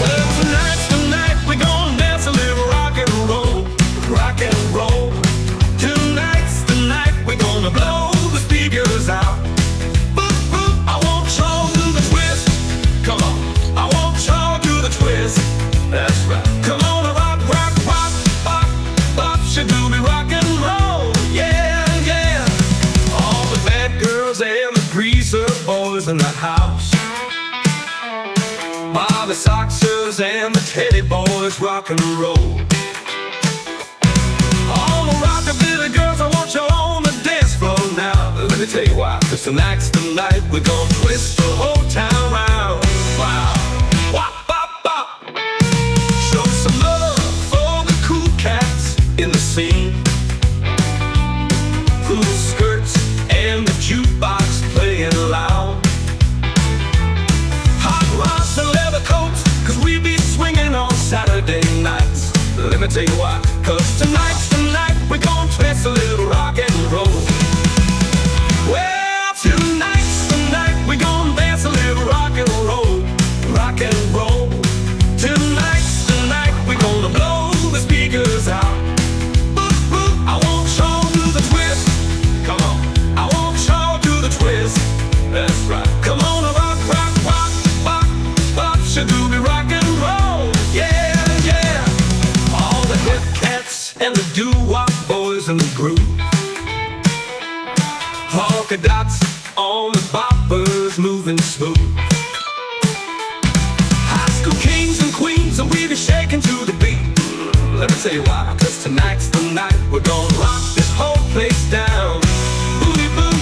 Well, tonight's the night we're gonna dance a little rock and roll, rock and roll. Tonight's the night we're gonna blow the speakers out. Boop, boop, I want y'all to do the twist. Come on, I want y'all to do the twist. That's right. Come on, rock, rock, rock, rock, rock, shadoo-ba, rock and roll. Yeah, yeah. All the bad girls and the greaser boys in the house. Bobby Soxers and the Teddy boys rock and roll. All the rockabilly girls, I want you on the dance floor now. Let me tell you why. 'Cause tonight's the night we're gonna twist the whole town round. Wow. Wop, bop, bop. Show some love for the cool cats in the scene. Cool skirts and the jukebox playing loud. Hot rods and leather coats, 'cause we be swinging on Saturday nights. Let me tell you why. 'Cause tonight's the night we're gonna twist a little rock and roll. Well, tonight's the night we're gonna dance a little rock and roll, rock and roll. Tonight's the night we're gonna blow the speakers out. in the groove. Polka dots on the boppers moving smooth. High school kings and queens, and we be shaking to the beat. Let me tell you why, cause tonight's the night we're gonna rock this whole place down. Booty boo.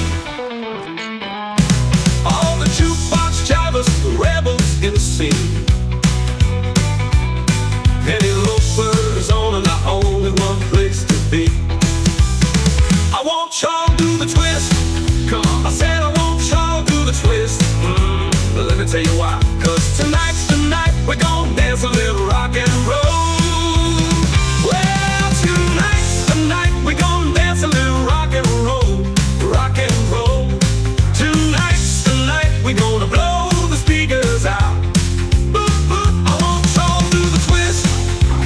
All the jukebox jivers, the rebels in the scene. Penny loafers on and not only one place to be. I want y'all do the twist. Come on. I said I want y'all do the twist. But let me tell you why. Cause tonight's the night we're gonna dance a little rock and roll. Well, tonight's the night we're gonna dance a little rock and roll. Rock and roll. Tonight's the night we're gonna blow the speakers out. Boop, boop. I want y'all do the twist.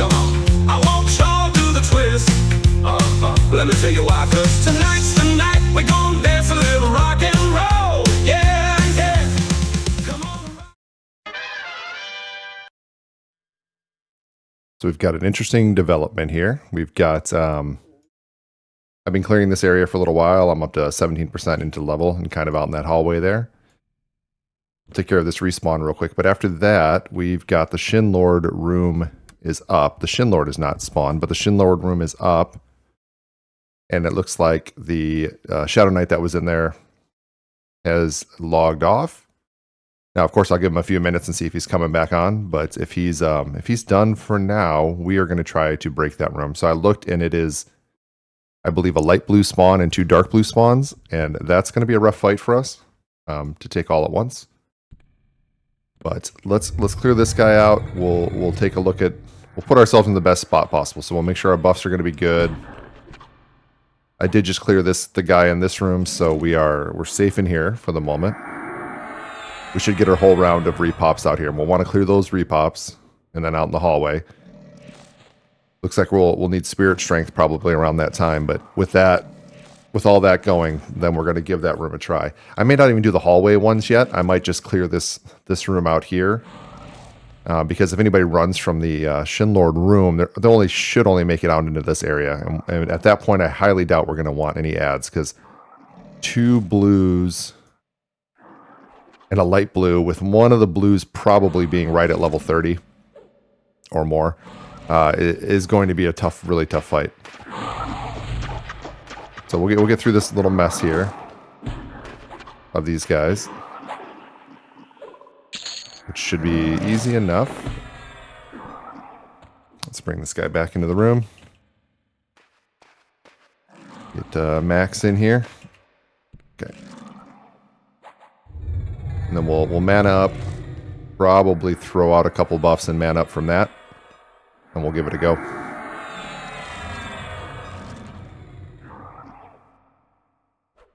Come on. I want y'all do the twist. Let me tell you why. Cause tonight's the night we're gonna dance a little rock and roll. Yeah, yeah. Come on. So we've got an interesting development here. We've got, I've been clearing this area for a little while. I'm up to 17% into level and kind of out in that hallway there. I'll take care of this respawn real quick. But after that, we've got the Shin Lord room is up. The Shin Lord is not spawned, but the Shin Lord room is up. And it looks like the Shadow Knight that was in there has logged off. Now, of course, I'll give him a few minutes and see if he's coming back on. But if he's done for now, we are going to try to break that room. So I looked, and it is, I believe, a light blue spawn and 2 dark blue spawns, and that's going to be a rough fight for us to take all at once. But let's clear this guy out. We'll take a look at. We'll put ourselves in the best spot possible. So we'll make sure our buffs are going to be good. I did just clear the guy in this room, so we're safe in here for the moment. We should get our whole round of repops out here. We'll want to clear those repops, and then out in the hallway. Looks like we'll need spirit strength probably around that time, but with all that going, then we're going to give that room a try. I may not even do the hallway ones yet. I might just clear this room out here. Because if anybody runs from the Shin Lord room, they should only make it out into this area. And at that point, I highly doubt we're going to want any ads, because 2 blues and a light blue, with one of the blues probably being right at level 30 or more, is going to be a really tough fight. So we'll get through this little mess here of these guys, which should be easy enough. Let's bring this guy back into the room. Get Max in here. Okay. And then we'll mana up. Probably throw out a couple buffs and mana up from that. And we'll give it a go.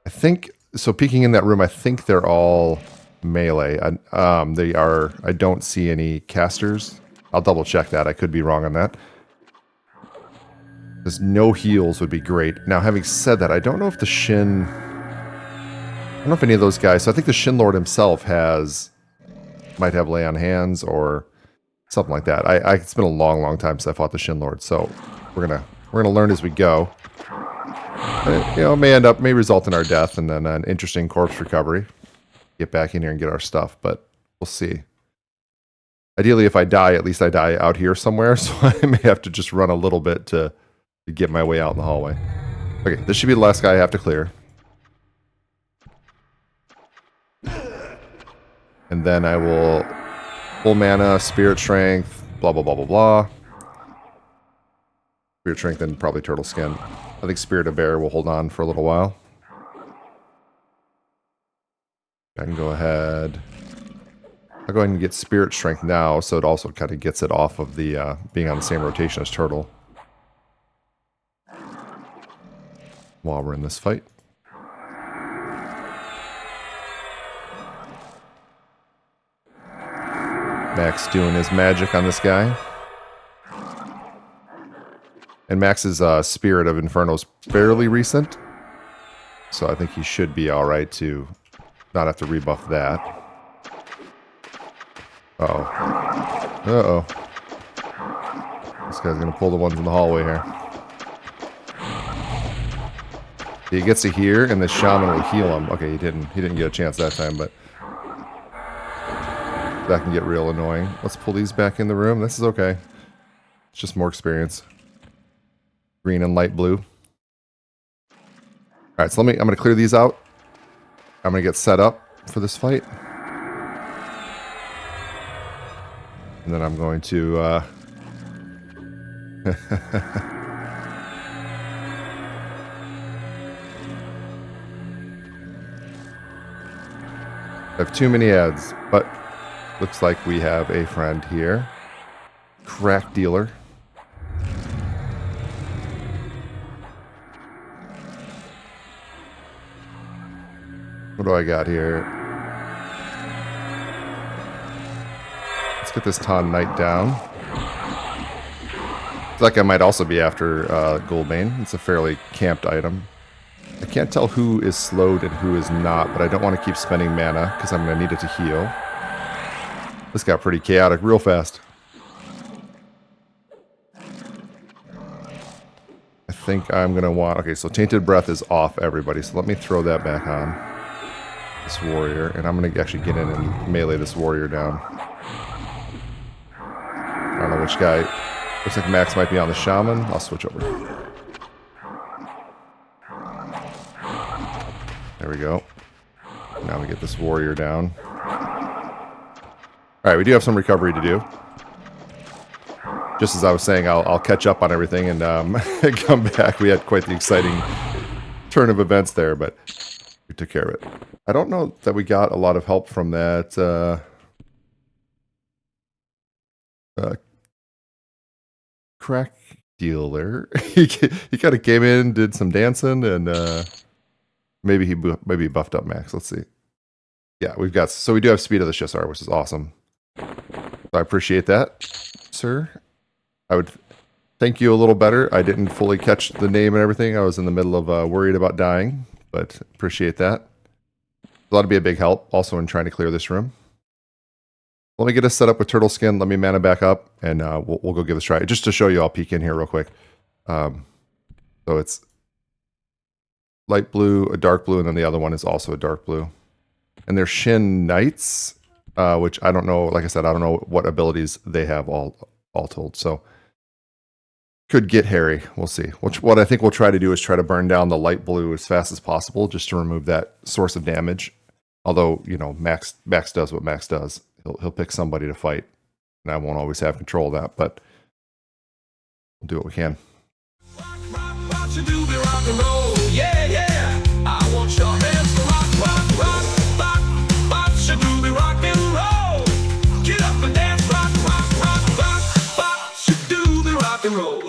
I think, so peeking in that room, I think they're all melee. They are. I don't see any casters. I'll double check that. I could be wrong on that. Because no heals would be great. Now, having said that, I don't know if the Shin... I don't know if any of those guys... So I think the Shin Lord himself might have lay on hands or something like that. It's been a long time since I fought the Shin Lord, so we're gonna learn as we go. It may result in our death and then an interesting corpse recovery. Get back in here and get our stuff, but we'll see. Ideally, if I die, at least I die out here somewhere, so I may have to just run a little bit to get my way out in the hallway. Okay, this should be the last guy I have to clear. And then I will full mana, spirit strength, blah, blah, blah, blah, blah. Spirit strength and probably turtle skin. I think spirit of bear will hold on for a little while. I can go ahead. I'll go ahead and get spirit strength now, so it also kind of gets it off of the being on the same rotation as turtle. While we're in this fight. Max doing his magic on this guy. And Max's Spirit of Inferno is fairly recent. So I think he should be alright to not have to rebuff that. Uh-oh. Uh-oh. This guy's going to pull the ones in the hallway here. He gets to here, and the shaman will heal him. Okay, he didn't get a chance that time, but that can get real annoying. Let's pull these back in the room. This is okay. It's just more experience. Green and light blue. All right, so I'm going to clear these out. I'm going to get set up for this fight. And then I'm going to... I have too many ads, but looks like we have a friend here. Crack dealer. What do I got here? Let's get this Ton Knight down. Looks like I might also be after Goldbane. It's a fairly camped item. I can't tell who is slowed and who is not, but I don't want to keep spending mana because I'm going to need it to heal. This got pretty chaotic real fast. I think I'm going to want... Okay, so Tainted Breath is off everybody, so let me throw that back on. This warrior, and I'm going to actually get in and melee this warrior down. I don't know which guy. Looks like Max might be on the shaman. I'll switch over. There we go. Now we get this warrior down. Alright, we do have some recovery to do. Just as I was saying, I'll catch up on everything and come back. We had quite the exciting turn of events there, but we took care of it. I don't know that we got a lot of help from that crack dealer. he kind of came in, did some dancing, and maybe he buffed up Max. Let's see. Yeah, we do have speed of the Shissar, which is awesome. So I appreciate that, sir. I would thank you a little better. I didn't fully catch the name and everything. I was in the middle of worried about dying, but appreciate that. That'll be a big help also in trying to clear this room. Let me get us set up with turtle skin. Let me mana back up, and we'll go give this a try. Just to show you, I'll peek in here real quick. So it's light blue, a dark blue, and then the other one is also a dark blue. And they're Shin Knights, which I don't know. Like I said, I don't know what abilities they have all told. So could get hairy. We'll see. What I think we'll try to do is try to burn down the light blue as fast as possible, just to remove that source of damage. Although, you know, Max does what Max does. He'll pick somebody to fight, and I won't always have control of that, but we'll do what we can.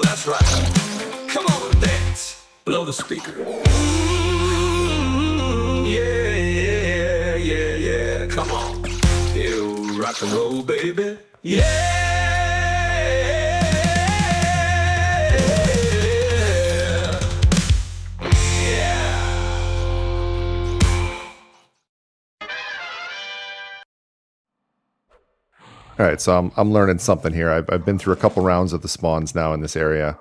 That's right. Come on, dance. Blow the speaker. Yeah. Come on. You rock and roll, baby. Yeah. All right, so I'm learning something here. I've been through a couple rounds of the spawns now in this area,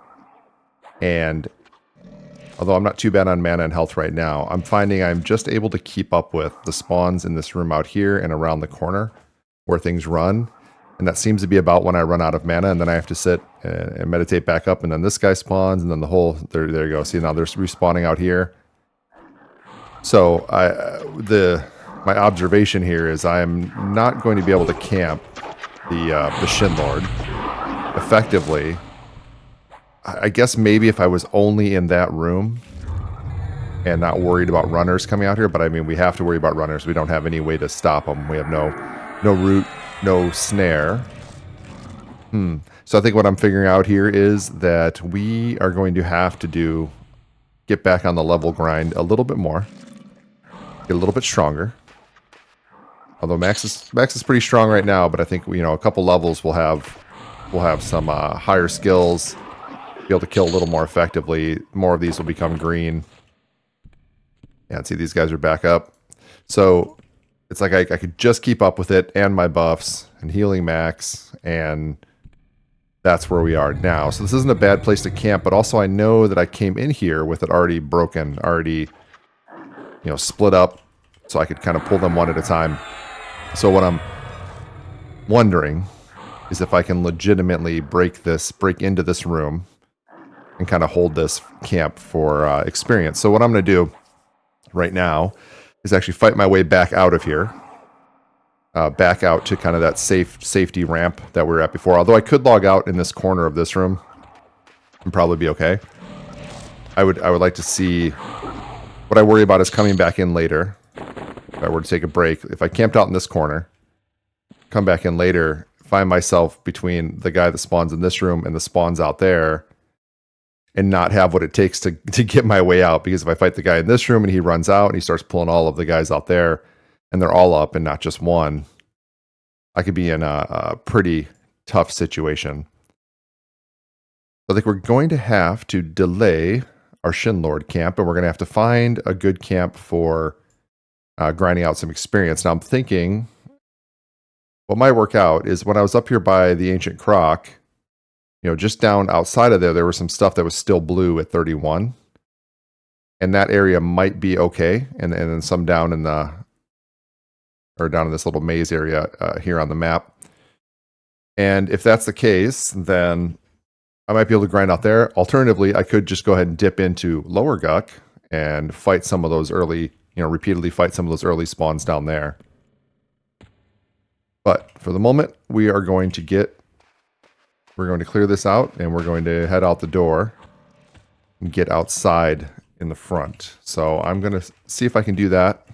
and although I'm not too bad on mana and health right now, I'm finding I'm just able to keep up with the spawns in this room out here and around the corner where things run, and that seems to be about when I run out of mana, and then I have to sit and meditate back up, and then this guy spawns, and then the whole there you go. See, now they're respawning out here. So my observation here is I am not going to be able to camp the Shin Lord effectively. I guess maybe if I was only in that room and not worried about runners coming out here, but I mean, we have to worry about runners. We don't have any way to stop them. We have no root, no snare. So I think what I'm figuring out here is that we are going to have to get back on the level grind a little bit more, get a little bit stronger. Although Max is pretty strong right now, but I think, you know, a couple levels we'll have some higher skills, be able to kill a little more effectively. More of these will become green. Yeah, and see, these guys are back up. So it's like I could just keep up with it and my buffs and healing Max and that's where we are now. So this isn't a bad place to camp, but also I know that I came in here with it already broken, already, split up, so I could kind of pull them one at a time. So what I'm wondering is if I can legitimately break into this room and kind of hold this camp for experience. So what I'm going to do right now is actually fight my way back out of here. Back out to kind of that safety ramp that we were at before. Although I could log out in this corner of this room and probably be okay. I would like to see. What I worry about is coming back in later. If I were to take a break, if I camped out in this corner, come back in later, find myself between the guy that spawns in this room and the spawns out there, and not have what it takes to get my way out. Because if I fight the guy in this room and he runs out and he starts pulling all of the guys out there, and they're all up and not just one, I could be in a pretty tough situation. I think we're going to have to delay our Shin Lord camp, and we're going to have to find a good camp for grinding out some experience. Now I'm thinking what might work out is when I was up here by the ancient Croc, just down outside of there was some stuff that was still blue at 31. And that area might be okay. And then some down in this little maze area here on the map. And if that's the case, then I might be able to grind out there. Alternatively, I could just go ahead and dip into Lower Guck and fight some of those early, repeatedly fight some of those early spawns down there. But for the moment, we're going to clear this out, and we're going to head out the door and get outside in the front. So I'm going to see if I can do that.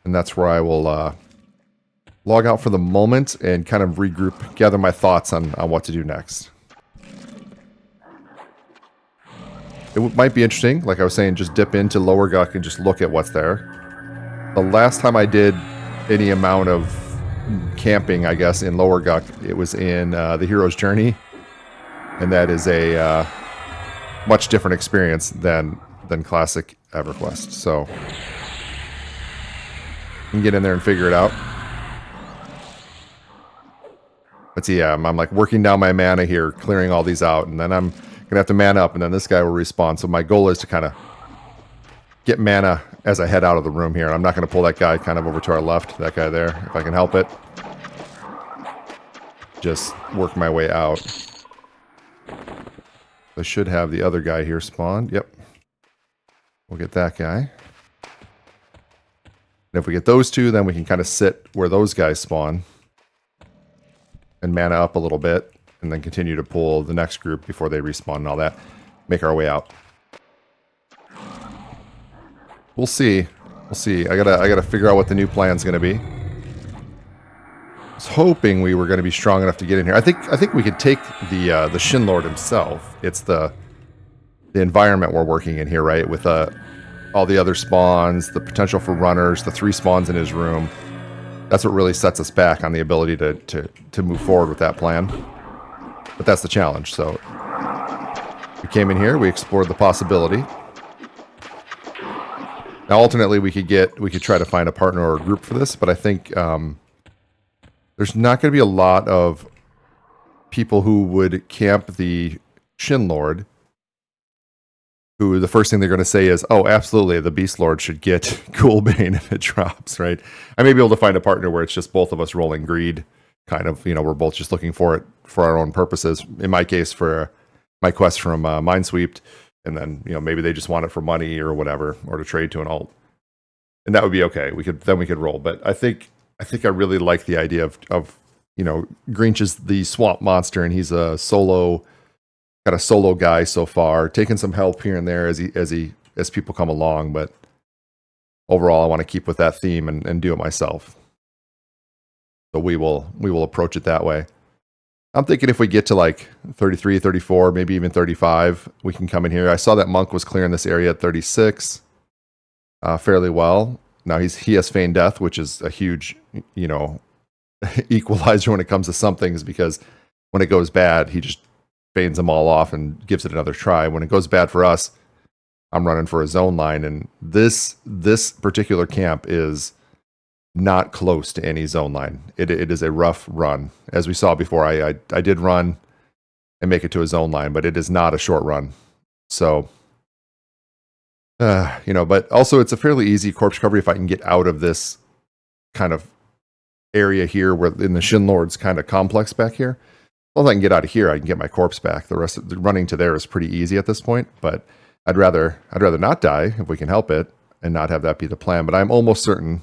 And that's where I will log out for the moment and kind of regroup, gather my thoughts on what to do next. It might be interesting, like I was saying, just dip into Lower Guck and just look at what's there. The last time I did any amount of camping, I guess, in Lower Guck, it was in the Hero's Journey. And that is a much different experience than classic EverQuest. So can get in there and figure it out. But see, I'm like working down my mana here, clearing all these out, and then I'm gonna have to man up, and then this guy will respawn. So my goal is to kind of get mana as I head out of the room here. I'm not gonna pull that guy kind of over to our left, that guy there, if I can help it. Just work my way out. I should have the other guy here spawned. Yep. We'll get that guy. And if we get those two, then we can kind of sit where those guys spawn and mana up a little bit, and then continue to pull the next group before they respawn and all that. Make our way out. We'll see. We'll see. I gotta figure out what the new plan's gonna be. I was hoping we were gonna be strong enough to get in here. I think we could take the Shin Lord himself. It's the environment we're working in here, right? With all the other spawns, the potential for runners, the 3 spawns in his room. That's what really sets us back on the ability to move forward with that plan. But that's the challenge. So we came in here, we explored the possibility. Now, alternately, we could try to find a partner or a group for this, but I think there's not going to be a lot of people who would camp the Shin Lord, who the first thing they're going to say is, oh, absolutely, the Beastlord should get Coolbane if it drops, right? I may be able to find a partner where it's just both of us rolling greed, kind of, we're both just looking for it for our own purposes. In my case, for my quest from Minesweeped, and then, maybe they just want it for money or whatever, or to trade to an alt. And that would be okay. We could roll. But I think I really like the idea of Greench is the swamp monster, and he's a solo guy so far, taking some help here and there as people come along, but overall I want to keep with that theme and do it myself. So we will approach it that way. I'm thinking if we get to like 33, 34, maybe even 35, we can come in here. I saw that Monk was clearing this area at 36 fairly well. Now he has Feign Death, which is a huge, equalizer when it comes to some things, because when it goes bad, he just feigns them all off and gives it another try. When it goes bad for us, I'm running for a zone line, and this particular camp is not close to any zone line. It is a rough run. As we saw before, I did run and make it to a zone line, but it is not a short run. So, but also it's a fairly easy corpse recovery if I can get out of this kind of area here where in the Shin Lord's kind of complex back here. Well, if I can get out of here, I can get my corpse back. The rest of the running to there is pretty easy at this point, but I'd rather not die if we can help it and not have that be the plan. But I'm almost certain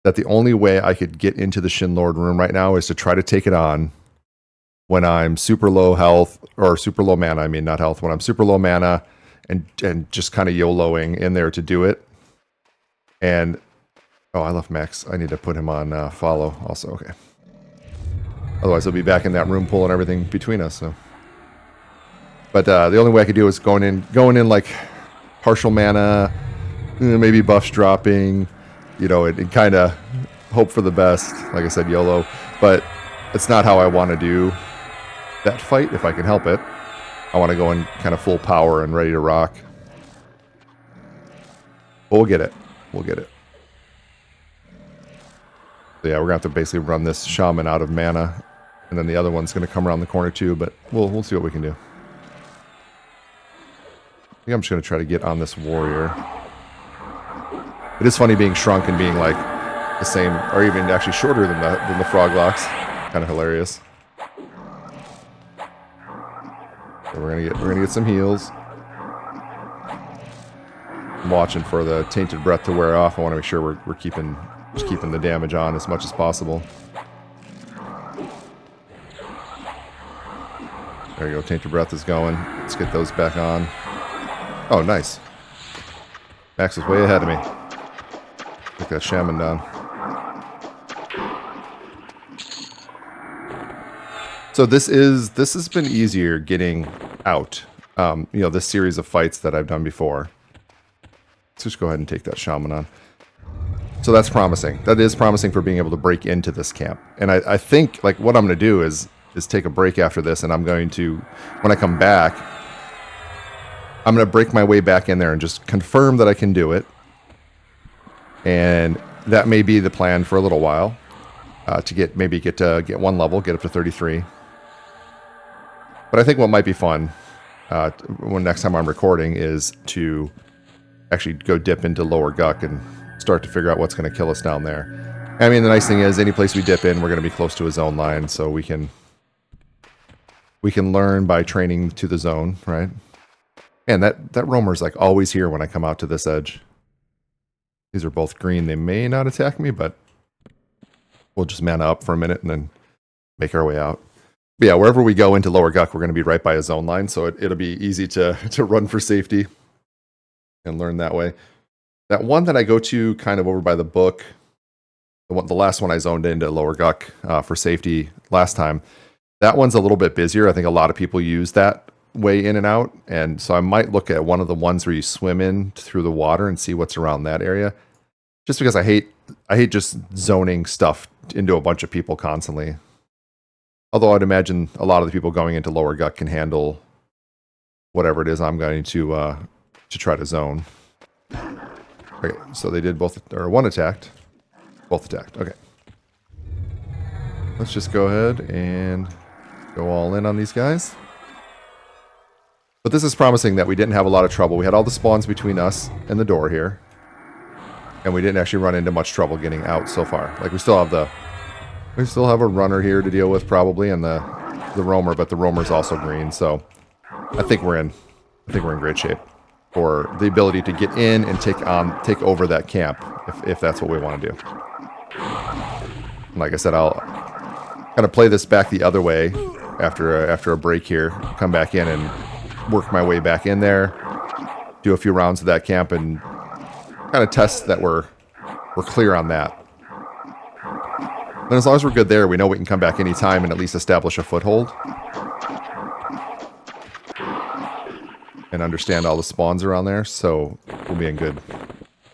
that the only way I could get into the Shin Lord room right now is to try to take it on when I'm super low health, or super low mana, I mean, not health, when I'm super low mana and just kind of YOLOing in there to do it. And, oh, I left Max. I need to put him on follow also, okay. Otherwise he'll be back in that room pulling everything between us, so. But the only way I could do is going in like partial mana, maybe buffs dropping, and kind of hope for the best. Like I said, YOLO. But it's not how I want to do that fight if I can help it. I want to go in kind of full power and ready to rock. But we'll get it. We'll get it. So yeah, we're going to have to basically run this shaman out of mana. And then the other one's going to come around the corner too, but we'll see what we can do. I think I'm just going to try to get on this warrior. It is funny being shrunk and being like the same, or even actually shorter than the frog locks. Kind of hilarious. So we're gonna get some heals. I'm watching for the tainted breath to wear off. I want to make sure we're keeping the damage on as much as possible. There you go. Tainted breath is going. Let's get those back on. Oh, nice. Max is way ahead of me. Take that shaman down. So this has been easier getting out. This series of fights that I've done before. Let's just go ahead and take that shaman on. So that's promising. That is promising for being able to break into this camp. And I think like what I'm going to do is take a break after this, and I'm going to, when I come back, I'm going to break my way back in there and just confirm that I can do it. And that may be the plan for a little while, to get one level, get up to 33. But I think what might be fun, when next time I'm recording, is to actually go dip into Lower Guck and start to figure out what's going to kill us down there. I mean, the nice thing is, any place we dip in, we're going to be close to a zone line, so we can learn by training to the zone, right? And that roamer's like always here when I come out to this edge. These are both green. They may not attack me, but we'll just mana up for a minute and then make our way out. But yeah, wherever we go into Lower Guck, we're going to be right by a zone line, so it'll be easy to run for safety and learn that way. That one that I go to kind of over by the book, the last one I zoned into Lower Guck for safety last time, that one's a little bit busier. I think a lot of people use that way in and out, and so I might look at one of the ones where you swim in through the water and see what's around that area, just because I hate just zoning stuff into a bunch of people constantly. Although I'd imagine a lot of the people going into Lower Guck can handle whatever it is I'm going to try to zone. Okay, so they did both, or one attacked, both attacked. Okay, let's just go ahead and go all in on these guys. But this is promising that we didn't have a lot of trouble. We had all the spawns between us and the door here, and we didn't actually run into much trouble getting out so far. Like we still have a runner here to deal with probably, and the roamer, but the roamer's also green, so I think we're in great shape for the ability to get in and take over that camp if that's what we want to do. And like I said, I'll kind of play this back the other way after a break here, come back in and work my way back in there, do a few rounds of that camp, and kind of test that we're clear on that. And as long as we're good there, we know we can come back anytime and at least establish a foothold. And understand all the spawns around there, so we'll be in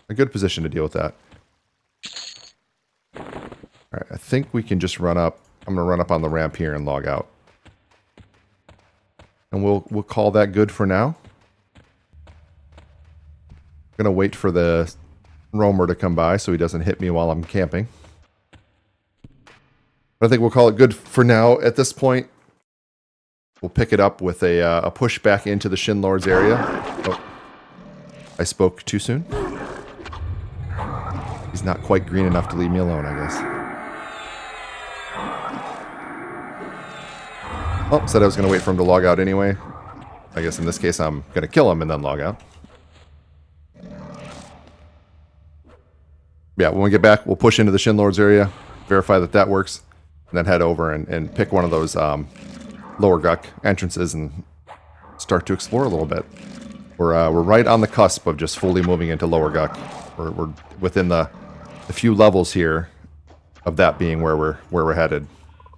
a good position to deal with that. Alright, I think we can just run up. I'm going to run up on the ramp here and log out. And we'll call that good for now. I'm going to wait for the roamer to come by so he doesn't hit me while I'm camping. But I think we'll call it good for now at this point. We'll pick it up with a push back into the Shin Lord's area. Oh, I spoke too soon. He's not quite green enough to leave me alone, I guess. Oh, said I was going to wait for him to log out anyway. I guess in this case I'm going to kill him and then log out. Yeah, when we get back, we'll push into the Shin Lord's area, verify that that works, and then head over and pick one of those lower Guck entrances and start to explore a little bit. We're right on the cusp of just fully moving into lower Guck. We're within the few levels here of that being where we're headed.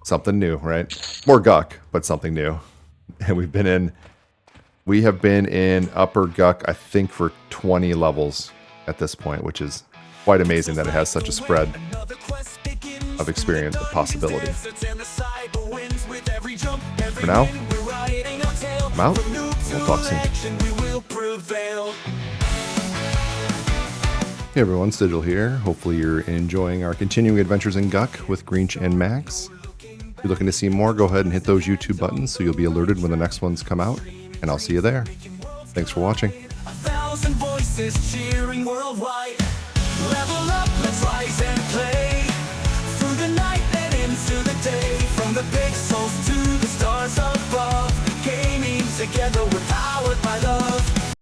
Something new, right? More Guck, but something new. And we have been in upper Guck, I think, for 20 levels at this point, which is quite amazing that it has such a spread of experience and possibility. For now, I'm out. We'll talk soon. Hey everyone, Sigil here. Hopefully you're enjoying our continuing adventures in Guck with Greench and Max. If you're looking to see more, go ahead and hit those YouTube buttons so you'll be alerted when the next ones come out, and I'll see you there. Thanks for watching. 1,000 voices cheering worldwide. Level up, let's rise and play. Through the night and into the day. From the pixels to the stars above. Gaming together.